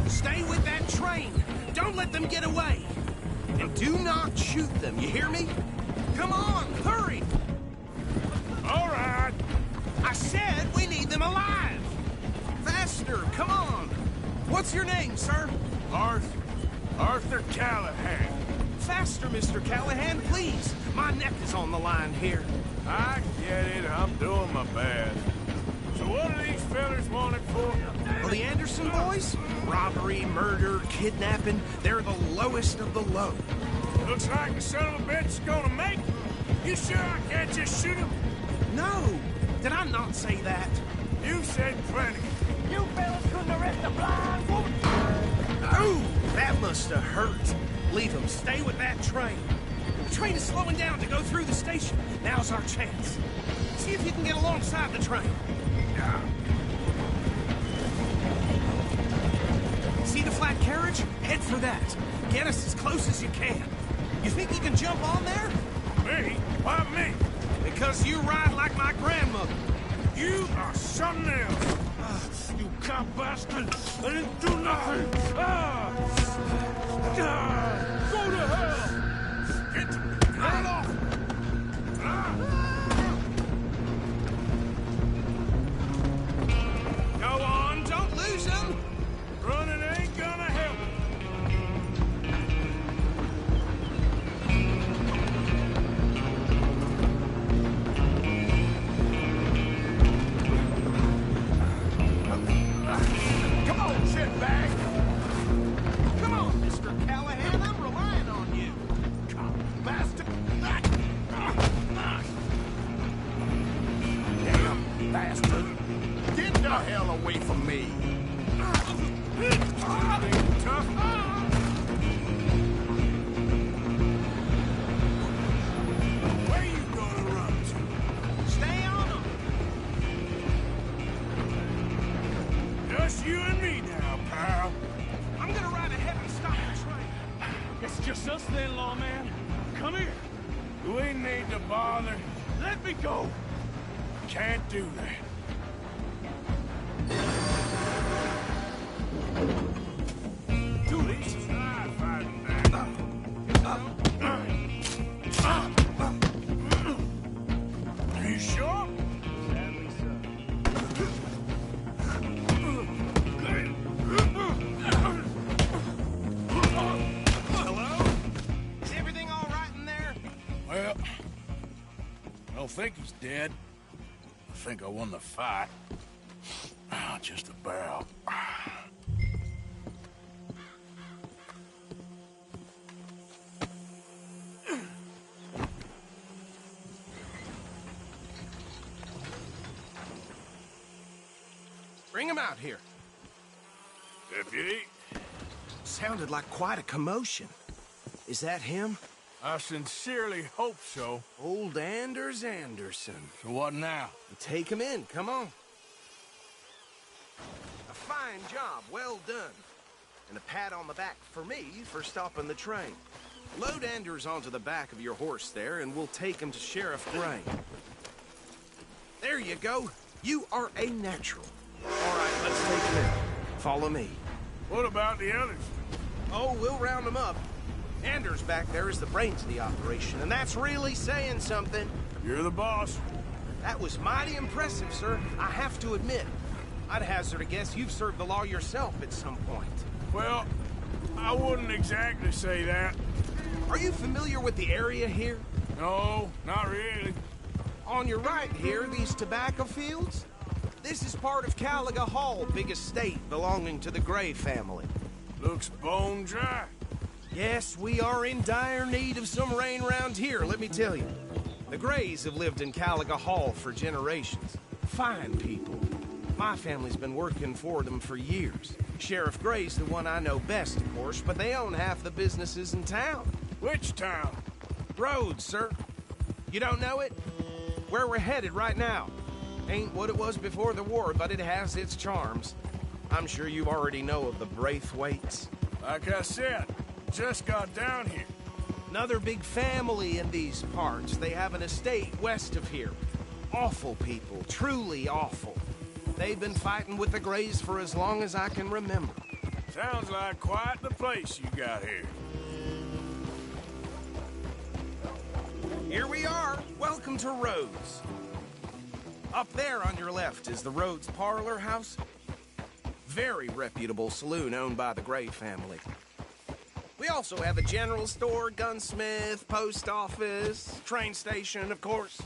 Stay with that train. Don't let them get away. And do not shoot them, you hear me? Come on, hurry! All right. I said we need them alive. Faster, come on. What's your name, sir? Arthur Callahan. Faster, Mr. Callahan, please. My neck is on the line here. I get it. I'm doing my best. So what are these fellas wanted for? Well, the Anderson boys? Robbery, murder, kidnapping. They're the lowest of the low. Looks like the son of a bitch is gonna make it. You sure I can't just shoot him? No. Did I not say that? You said plenty. You fellas couldn't arrest a blind woman. Ooh, that must have hurt. Leave him. Stay with that train. The train is slowing down to go through the station. Now's our chance. See if you can get alongside the train. See the flat carriage? Head for that. Get us as close as you can. You think you can jump on there? Me? Why me? Because you ride like my grandmother. You are something else. You cop bastard! I didn't do nothing! Go to hell! Get off! Go on, don't lose him! Running ain't gonna help. Come on, shitbag! Come on, Mr. Callahan, I'm relying on you. Bastard! Damn bastard! Get the hell away from me! Tough. Where you gonna run to? Stay on them! Just you and me now, pal. I'm gonna ride ahead and stop the train. It's just us then, lawman. Come here. We need to bother. Let me go. Can't do that. Too easy. Try fighting back. Are you sure? Sadly so. Hello? Is everything all right in there? Well, I don't think he's dead. I think I won the fight. Just about. Bring him out here. Deputy? Sounded like quite a commotion. Is that him? I sincerely hope so. Old Anders Anderson. So what now? Take him in, come on. A fine job, well done. And a pat on the back for me for stopping the train. Load Anders onto the back of your horse there, and we'll take him to Sheriff Gray. There you go. You are a natural. All right, let's take them in. Follow me. What about the others? Oh, we'll round them up. Anders back there is the brains of the operation, and that's really saying something. You're the boss. That was mighty impressive, sir. I have to admit. I'd hazard a guess you've served the law yourself at some point. Well, I wouldn't exactly say that. Are you familiar with the area here? No, not really. On your right here, these tobacco fields? This is part of Caliga Hall, big estate belonging to the Gray family. Looks bone dry. Yes, we are in dire need of some rain around here, let me tell you. The Grays have lived in Caliga Hall for generations. Fine people. My family's been working for them for years. Sheriff Gray's the one I know best, of course, but they own half the businesses in town. Which town? Rhodes, sir. You don't know it? Where we're headed right now. Ain't what it was before the war, but it has its charms. I'm sure you already know of the Braithwaites. Like I said, just got down here. Another big family in these parts. They have an estate west of here. Awful people, truly awful. They've been fighting with the Grays for as long as I can remember. Sounds like quite the place you got here. Here we are. Welcome to Rhodes. Up there on your left is the Rhodes Parlor House. Very reputable saloon owned by the Gray family. We also have a general store, gunsmith, post office, train station, of course.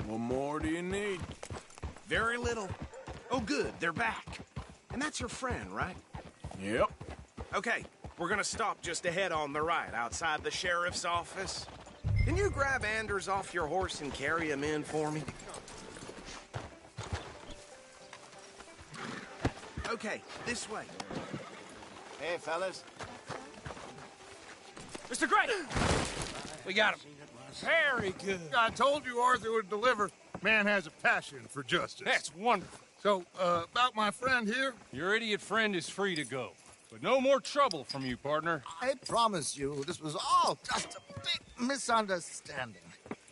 What more do you need? Very little. Oh, good, they're back. And that's your friend, right? Yep. Okay, we're gonna stop just ahead on the right, outside the sheriff's office. Can you grab Anders off your horse and carry him in for me? Okay, this way. Hey, fellas. Mr. Gray! We got him. Very good. I told you Arthur would deliver. Man has a passion for justice. That's wonderful. So, about my friend here? Your idiot friend is free to go. But no more trouble from you, partner. I promise you, this was all just a big misunderstanding.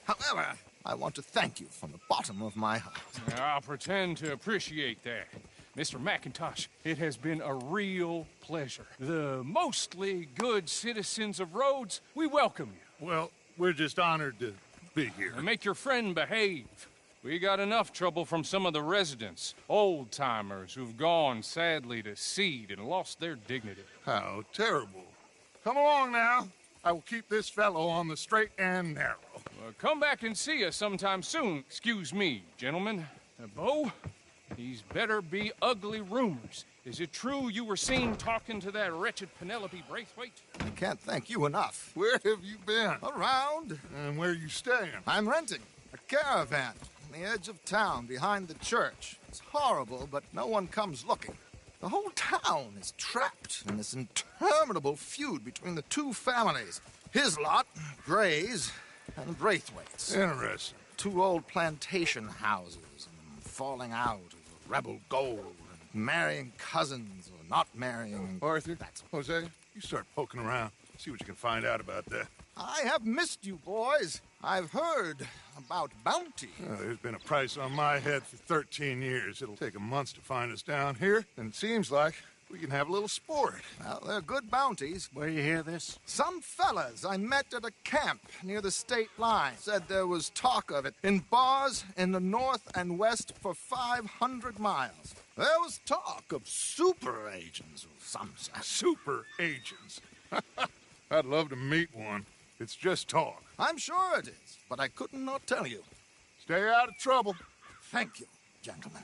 However, I want to thank you from the bottom of my heart. I'll pretend to appreciate that. Mr. McIntosh, it has been a real pleasure. The mostly good citizens of Rhodes, we welcome you. Well, we're just honored to be here. And make your friend behave. We got enough trouble from some of the residents, old-timers who've gone, sadly, to seed and lost their dignity. How terrible. Come along now. I will keep this fellow on the straight and narrow. Well, come back and see us sometime soon. Excuse me, gentlemen. Bo, these better be ugly rumors. Is it true you were seen talking to that wretched Penelope Braithwaite? I can't thank you enough. Where have you been? Around. And where are you staying? I'm renting a caravan on the edge of town behind the church. It's horrible, but no one comes looking. The whole town is trapped in this interminable feud between the two families. His lot, Grays, and Braithwaites. Interesting. Two old plantation houses and falling out over rebel gold. Marrying cousins or not marrying. Arthur, Jose, you start poking around. See what you can find out about that. I have missed you, boys. I've heard about bounty. There's been a price on my head for 13 years. It'll take a month to find us down here, and it seems like we can have a little sport. Well, they're good bounties. Where you hear this? Some fellas I met at a camp near the state line said there was talk of it in bars in the north and west for 500 miles. There was talk of super agents of some sort. Super agents? I'd love to meet one. It's just talk. I'm sure it is, but I couldn't not tell you. Stay out of trouble. Thank you, gentlemen.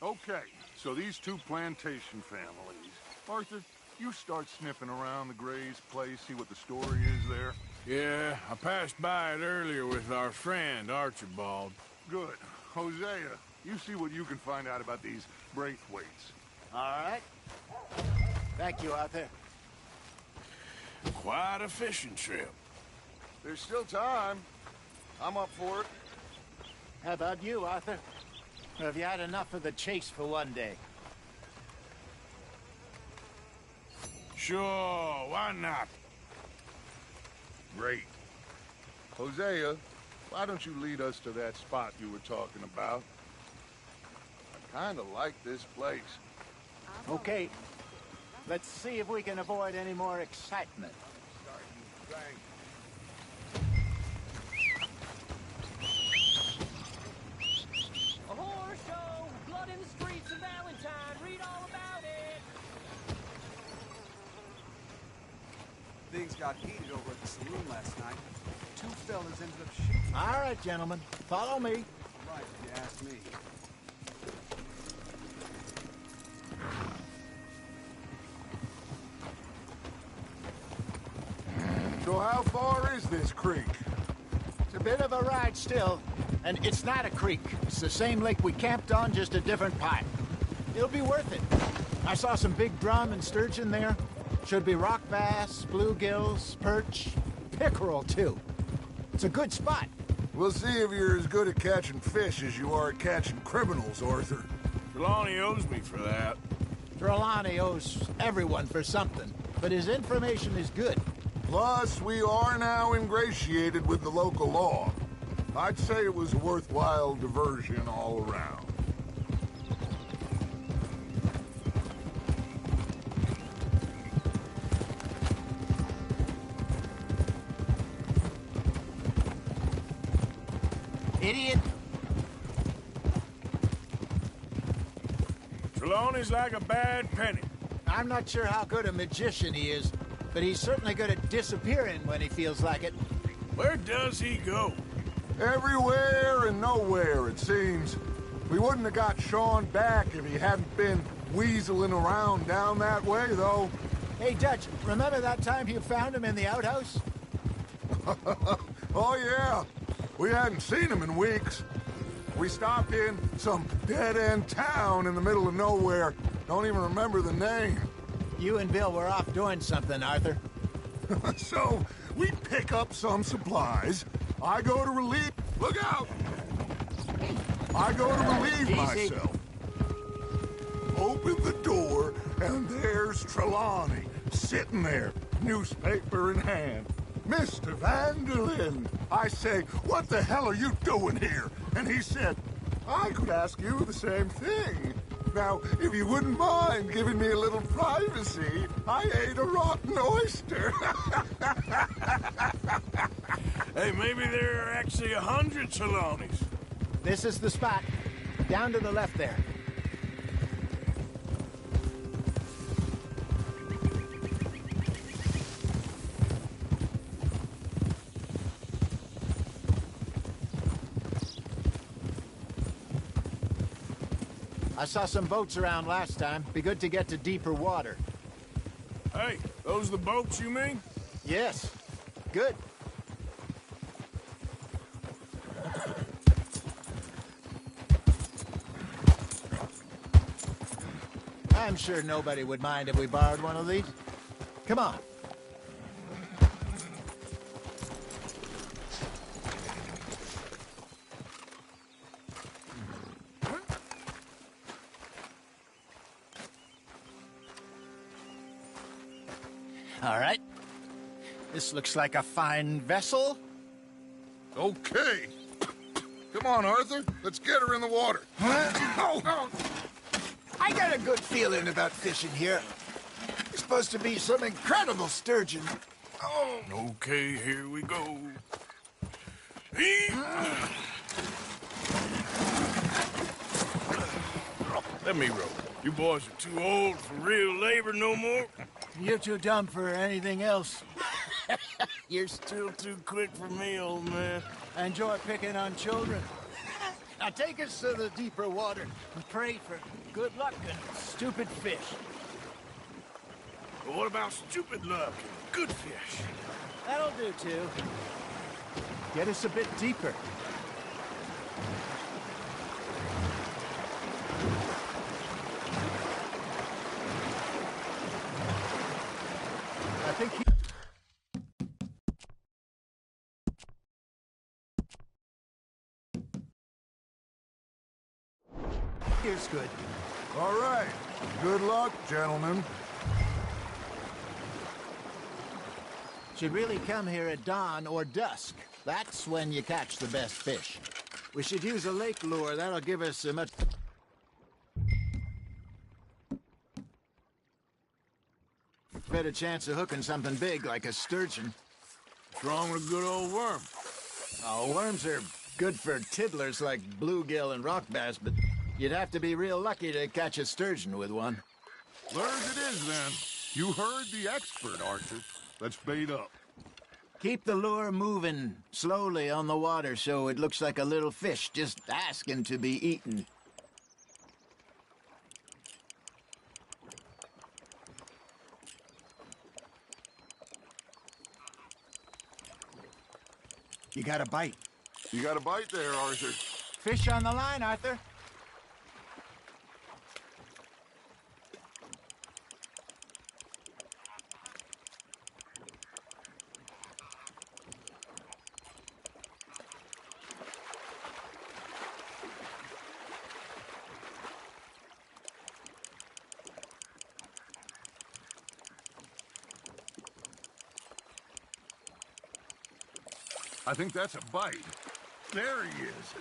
Okay, so these two plantation families. Arthur, you start sniffing around the Gray's place, see what the story is there. Yeah, I passed by it earlier with our friend, Archibald. Good. Hosea, you see what you can find out about these Braithwaites. All right. Thank you, Arthur. Quite a fishing trip. There's still time. I'm up for it. How about you, Arthur? Or have you had enough of the chase for one day? Sure, why not? Great. Hosea, why don't you lead us to that spot you were talking about? I kind of like this place. Okay. Let's see if we can avoid any more excitement. A horror show! Blood in the streets of Valentine! Read all about it! Things got heated over at the saloon last night. Two fellas ended up shooting. All right, gentlemen. Follow me. Right, if you ask me. So how far is this creek? It's a bit of a ride still, and it's not a creek. It's the same lake we camped on, just a different pipe. It'll be worth it. I saw some big drum and sturgeon there. Should be rock bass, bluegills, perch, pickerel too. It's a good spot. We'll see if you're as good at catching fish as you are at catching criminals, Arthur. Trelawney owes me for that. Trelawney owes everyone for something, but his information is good. Plus, we are now ingratiated with the local law. I'd say it was a worthwhile diversion all around. Idiot! Trelawney's like a bad penny. I'm not sure how good a magician he is, but he's certainly good at disappearing when he feels like it. Where does he go? Everywhere and nowhere, it seems. We wouldn't have got Sean back if he hadn't been weaseling around down that way, though. Hey, Dutch, remember that time you found him in the outhouse? Oh, yeah. We hadn't seen him in weeks. We stopped in some dead-end town in the middle of nowhere. Don't even remember the name. You and Bill were off doing something, Arthur. So, we pick up some supplies. I go to relieve... Look out! I go to relieve myself. Open the door, and there's Trelawney, sitting there, newspaper in hand. Mr. Vanderlyn! I say, what the hell are you doing here? And he said, I could ask you the same thing. Now, if you wouldn't mind giving me a little privacy, I ate a rotten oyster. Hey, maybe there are actually 100 Trelawneys. This is the spot. Down to the left there. I saw some boats around last time. Be good to get to deeper water. Hey, those the boats you mean? Yes. Good. I'm sure nobody would mind if we borrowed one of these. Come on. All right. This looks like a fine vessel. Okay. Come on, Arthur. Let's get her in the water. Oh. I got a good feeling about fishing here. It's supposed to be some incredible sturgeon. Oh. Okay, here we go. Let me row. You boys are too old for real labor no more. You're too dumb for anything else. You're still too quick for me, old man. I enjoy picking on children. Now take us to the deeper water and pray for good luck and stupid fish. But what about stupid luck and good fish? That'll do, too. Get us a bit deeper. I think he... Here's good. All right. Good luck, gentlemen. Should really come here at dawn or dusk. That's when you catch the best fish. We should use a lake lure. That'll give us a much better chance of hooking something big like a sturgeon. What's wrong with a good old worm? Oh, worms are good for tiddlers like bluegill and rock bass, but you'd have to be real lucky to catch a sturgeon with one. Lures it is, then. You heard the expert, Arthur. Let's bait up. Keep the lure moving slowly on the water so it looks like a little fish just asking to be eaten. You got a bite. You got a bite there, Arthur. Fish on the line, Arthur. I think that's a bite. There he is.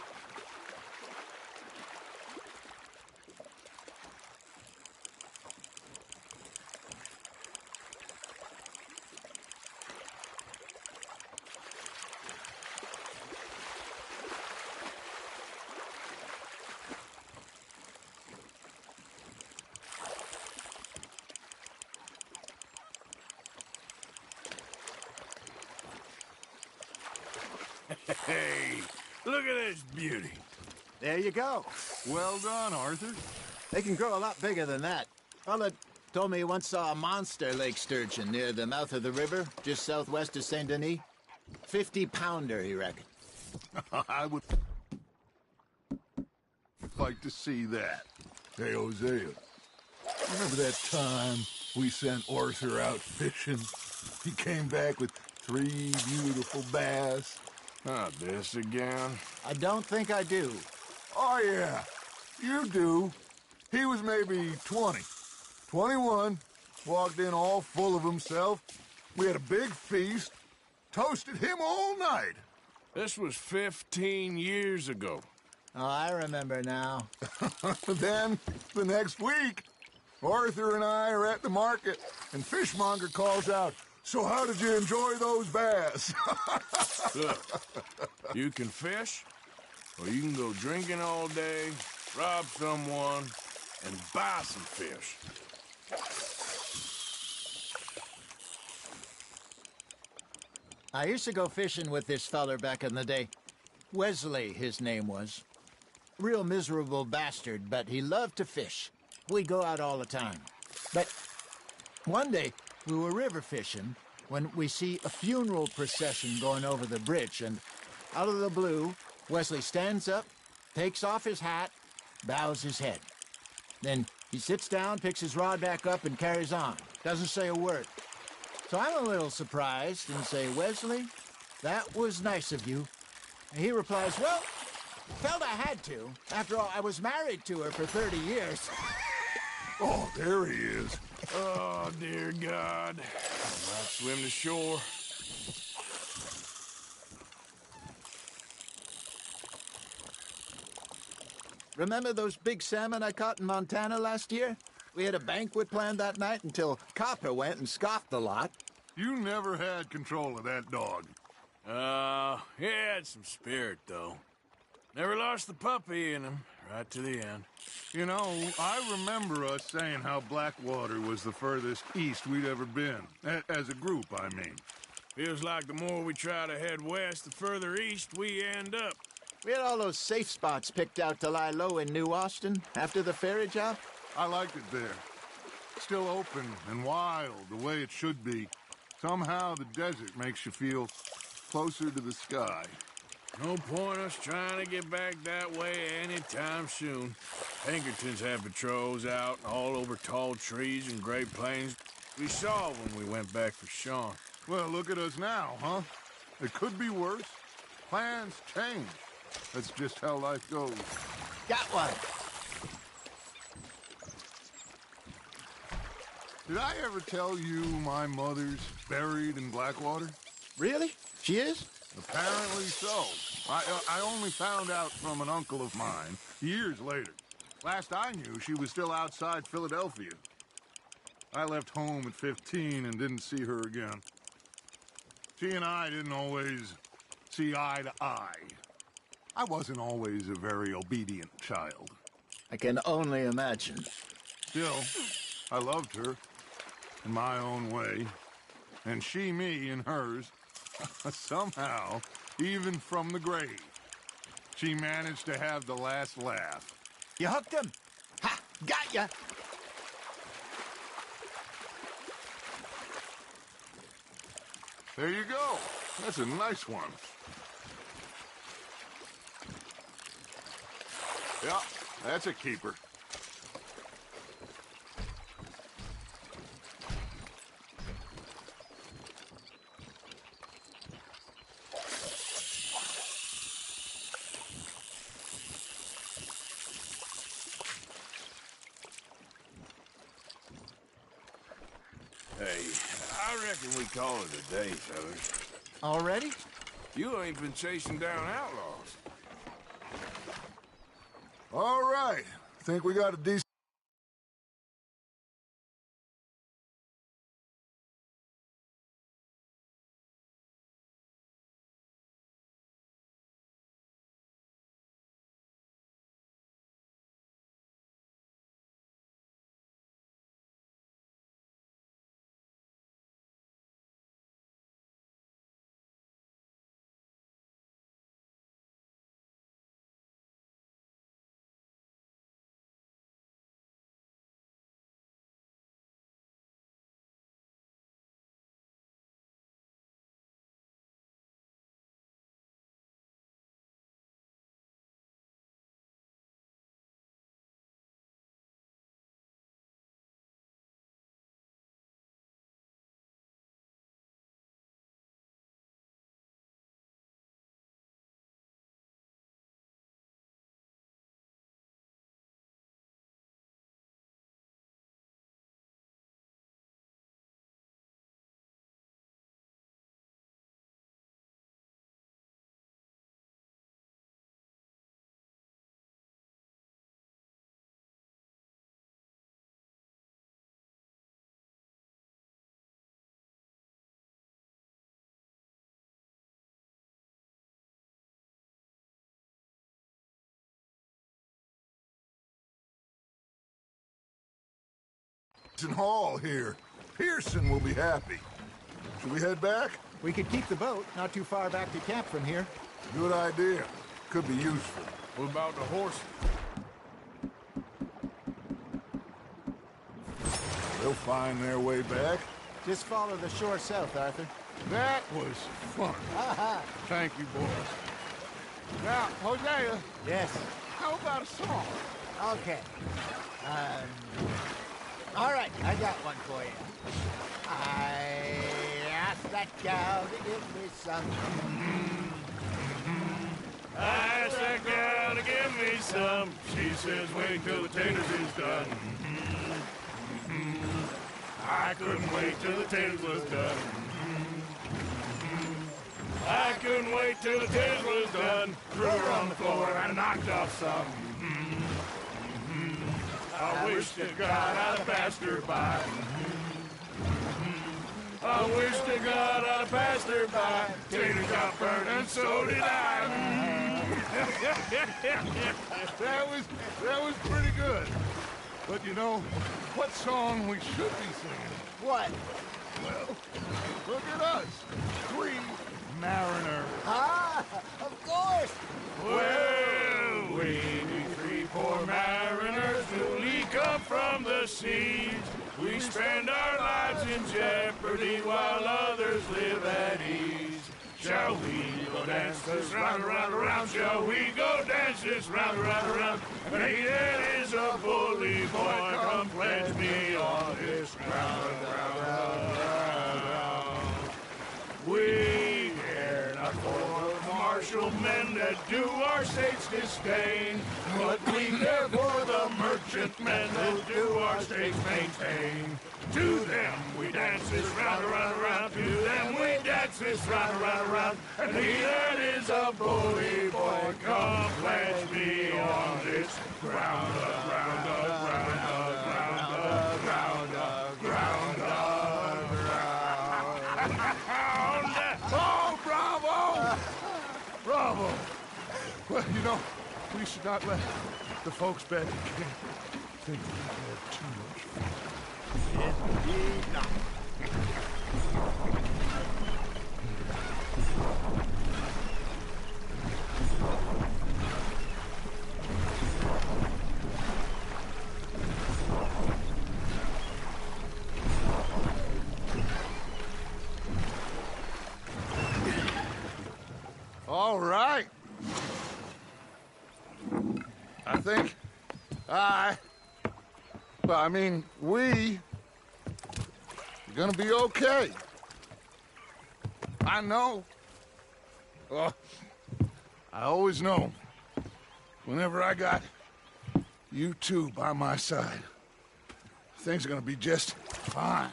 Hey, look at this beauty. There you go. Well done, Arthur. They can grow a lot bigger than that. Fella told me he once saw a monster lake sturgeon near the mouth of the river, just southwest of Saint Denis. 50-pounder, he reckoned. I would like to see that. Hey, Hosea, remember that time we sent Arthur out fishing? He came back with 3 beautiful bass. Not this again. I don't think I do. Oh, yeah, you do. He was maybe 20, 21, walked in all full of himself. We had a big feast, toasted him all night. This was 15 years ago. Oh, I remember now. Then, the next week, Arthur and I are at the market, and Fishmonger calls out, "So how did you enjoy those bass?" Look, you can fish, or you can go drinking all day, rob someone, and buy some fish. I used to go fishing with this feller back in the day. Wesley, his name was. Real miserable bastard, but he loved to fish. We'd go out all the time. But one day, we were river fishing when we see a funeral procession going over the bridge, and out of the blue, Wesley stands up, takes off his hat, bows his head. Then he sits down, picks his rod back up, and carries on. Doesn't say a word. So I'm a little surprised and say, "Wesley, that was nice of you." And he replies, "Well, felt I had to. After all, I was married to her for 30 years. Oh, there he is. Oh, dear God. I'll swim to shore. Remember those big salmon I caught in Montana last year? We had a banquet planned that night until Copper went and scoffed the lot. You never had control of that dog. He had some spirit, though. Never lost the puppy in him, right to the end. You know, I remember us saying how Blackwater was the furthest east we'd ever been. As a group, I mean. Feels like the more we try to head west, the further east we end up. We had all those safe spots picked out to lie low in New Austin after the ferry job. I liked it there. Still open and wild, the way it should be. Somehow the desert makes you feel closer to the sky. No point us trying to get back that way anytime soon. Pinkertons had patrols out all over tall trees and Great Plains. We saw when we went back for Sean. Well, look at us now, huh? It could be worse. Plans change. That's just how life goes. Got one. Did I ever tell you my mother's buried in Blackwater? Really? She is? Apparently so. I only found out from an uncle of mine years later. Last I knew, she was still outside Philadelphia. I left home at 15 and didn't see her again. She and I didn't always see eye to eye. I wasn't always a very obedient child. I can only imagine. Still, I loved her in my own way, and she me in hers. Somehow, even from the grave, she managed to have the last laugh. You hooked him? Ha! Got ya! There you go. That's a nice one. Yeah, that's a keeper. Hey, I reckon we call it a day, fellas. Already? You ain't been chasing down outlaws. All right. Think we got a decent... Hall here. Pearson will be happy. Should we head back? We could keep the boat not too far back to camp from here. Good idea. Could be useful. What about the horse? They'll find their way back. Just follow the shore south, Arthur. That was fun. Thank you, boys. Now, Hosea. Yes. How about a song? Okay. All right, I got one for you. I asked that gal to give me some. I asked that gal to give me some. She says, wait till the taters is done. I couldn't wait till the taters was done. I couldn't wait till the taters was done. Threw her on the floor and knocked off some. I wish to God I'd have passed her by. I wish to God I'd have passed her by. Tater got burned and so did I. that was pretty good. But you know, what song we should be singing? What? Well, look at us. 3 mariners. Ah, of course. Well, we 3 poor mariners newly come from the seas. We spend our lives in jeopardy while others live at ease. Shall we go dance this round, around, around? Shall we go dance this round, around, around? Hey, that is a bully boy. Come pledge me on this ground, round, round, round. We care not for the marsh official men that do our state's disdain. But we care for the merchantmen that do our state's maintain. To them we dance this round, around, around. To them we dance this round, around, around. And he that is a bully boy, come pledge me on this ground up, ground up, ground up, ground up, ground up, ground up, ground up. Oh, bravo! Bravo! Well, you know, we should not let the folks back in camp think we had too much fun. Indeed not. All right. I think we are gonna be okay. I know. I always know. Whenever I got you two by my side, things are gonna be just fine.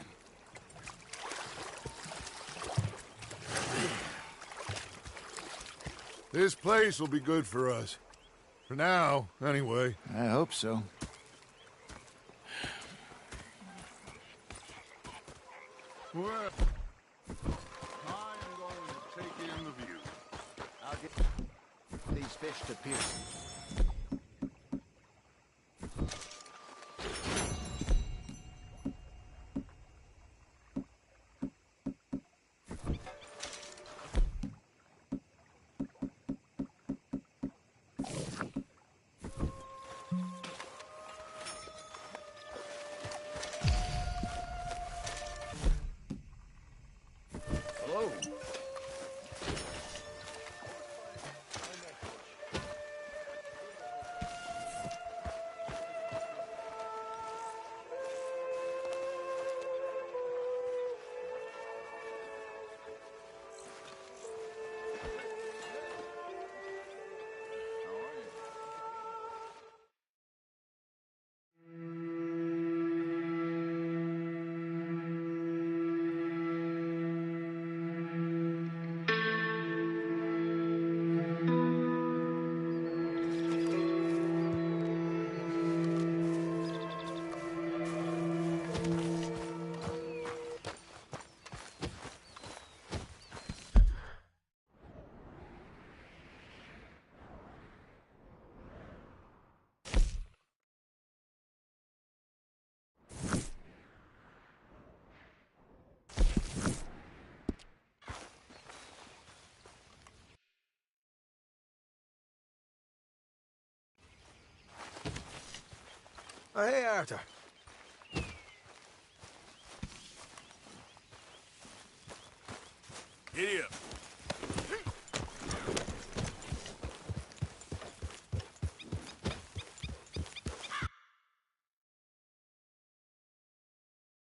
This place will be good for us. For now, anyway. I hope so. Well, I am going to take in the view. I'll get these fish to Pearson. Hello. Hey, Arthur. Giddy up.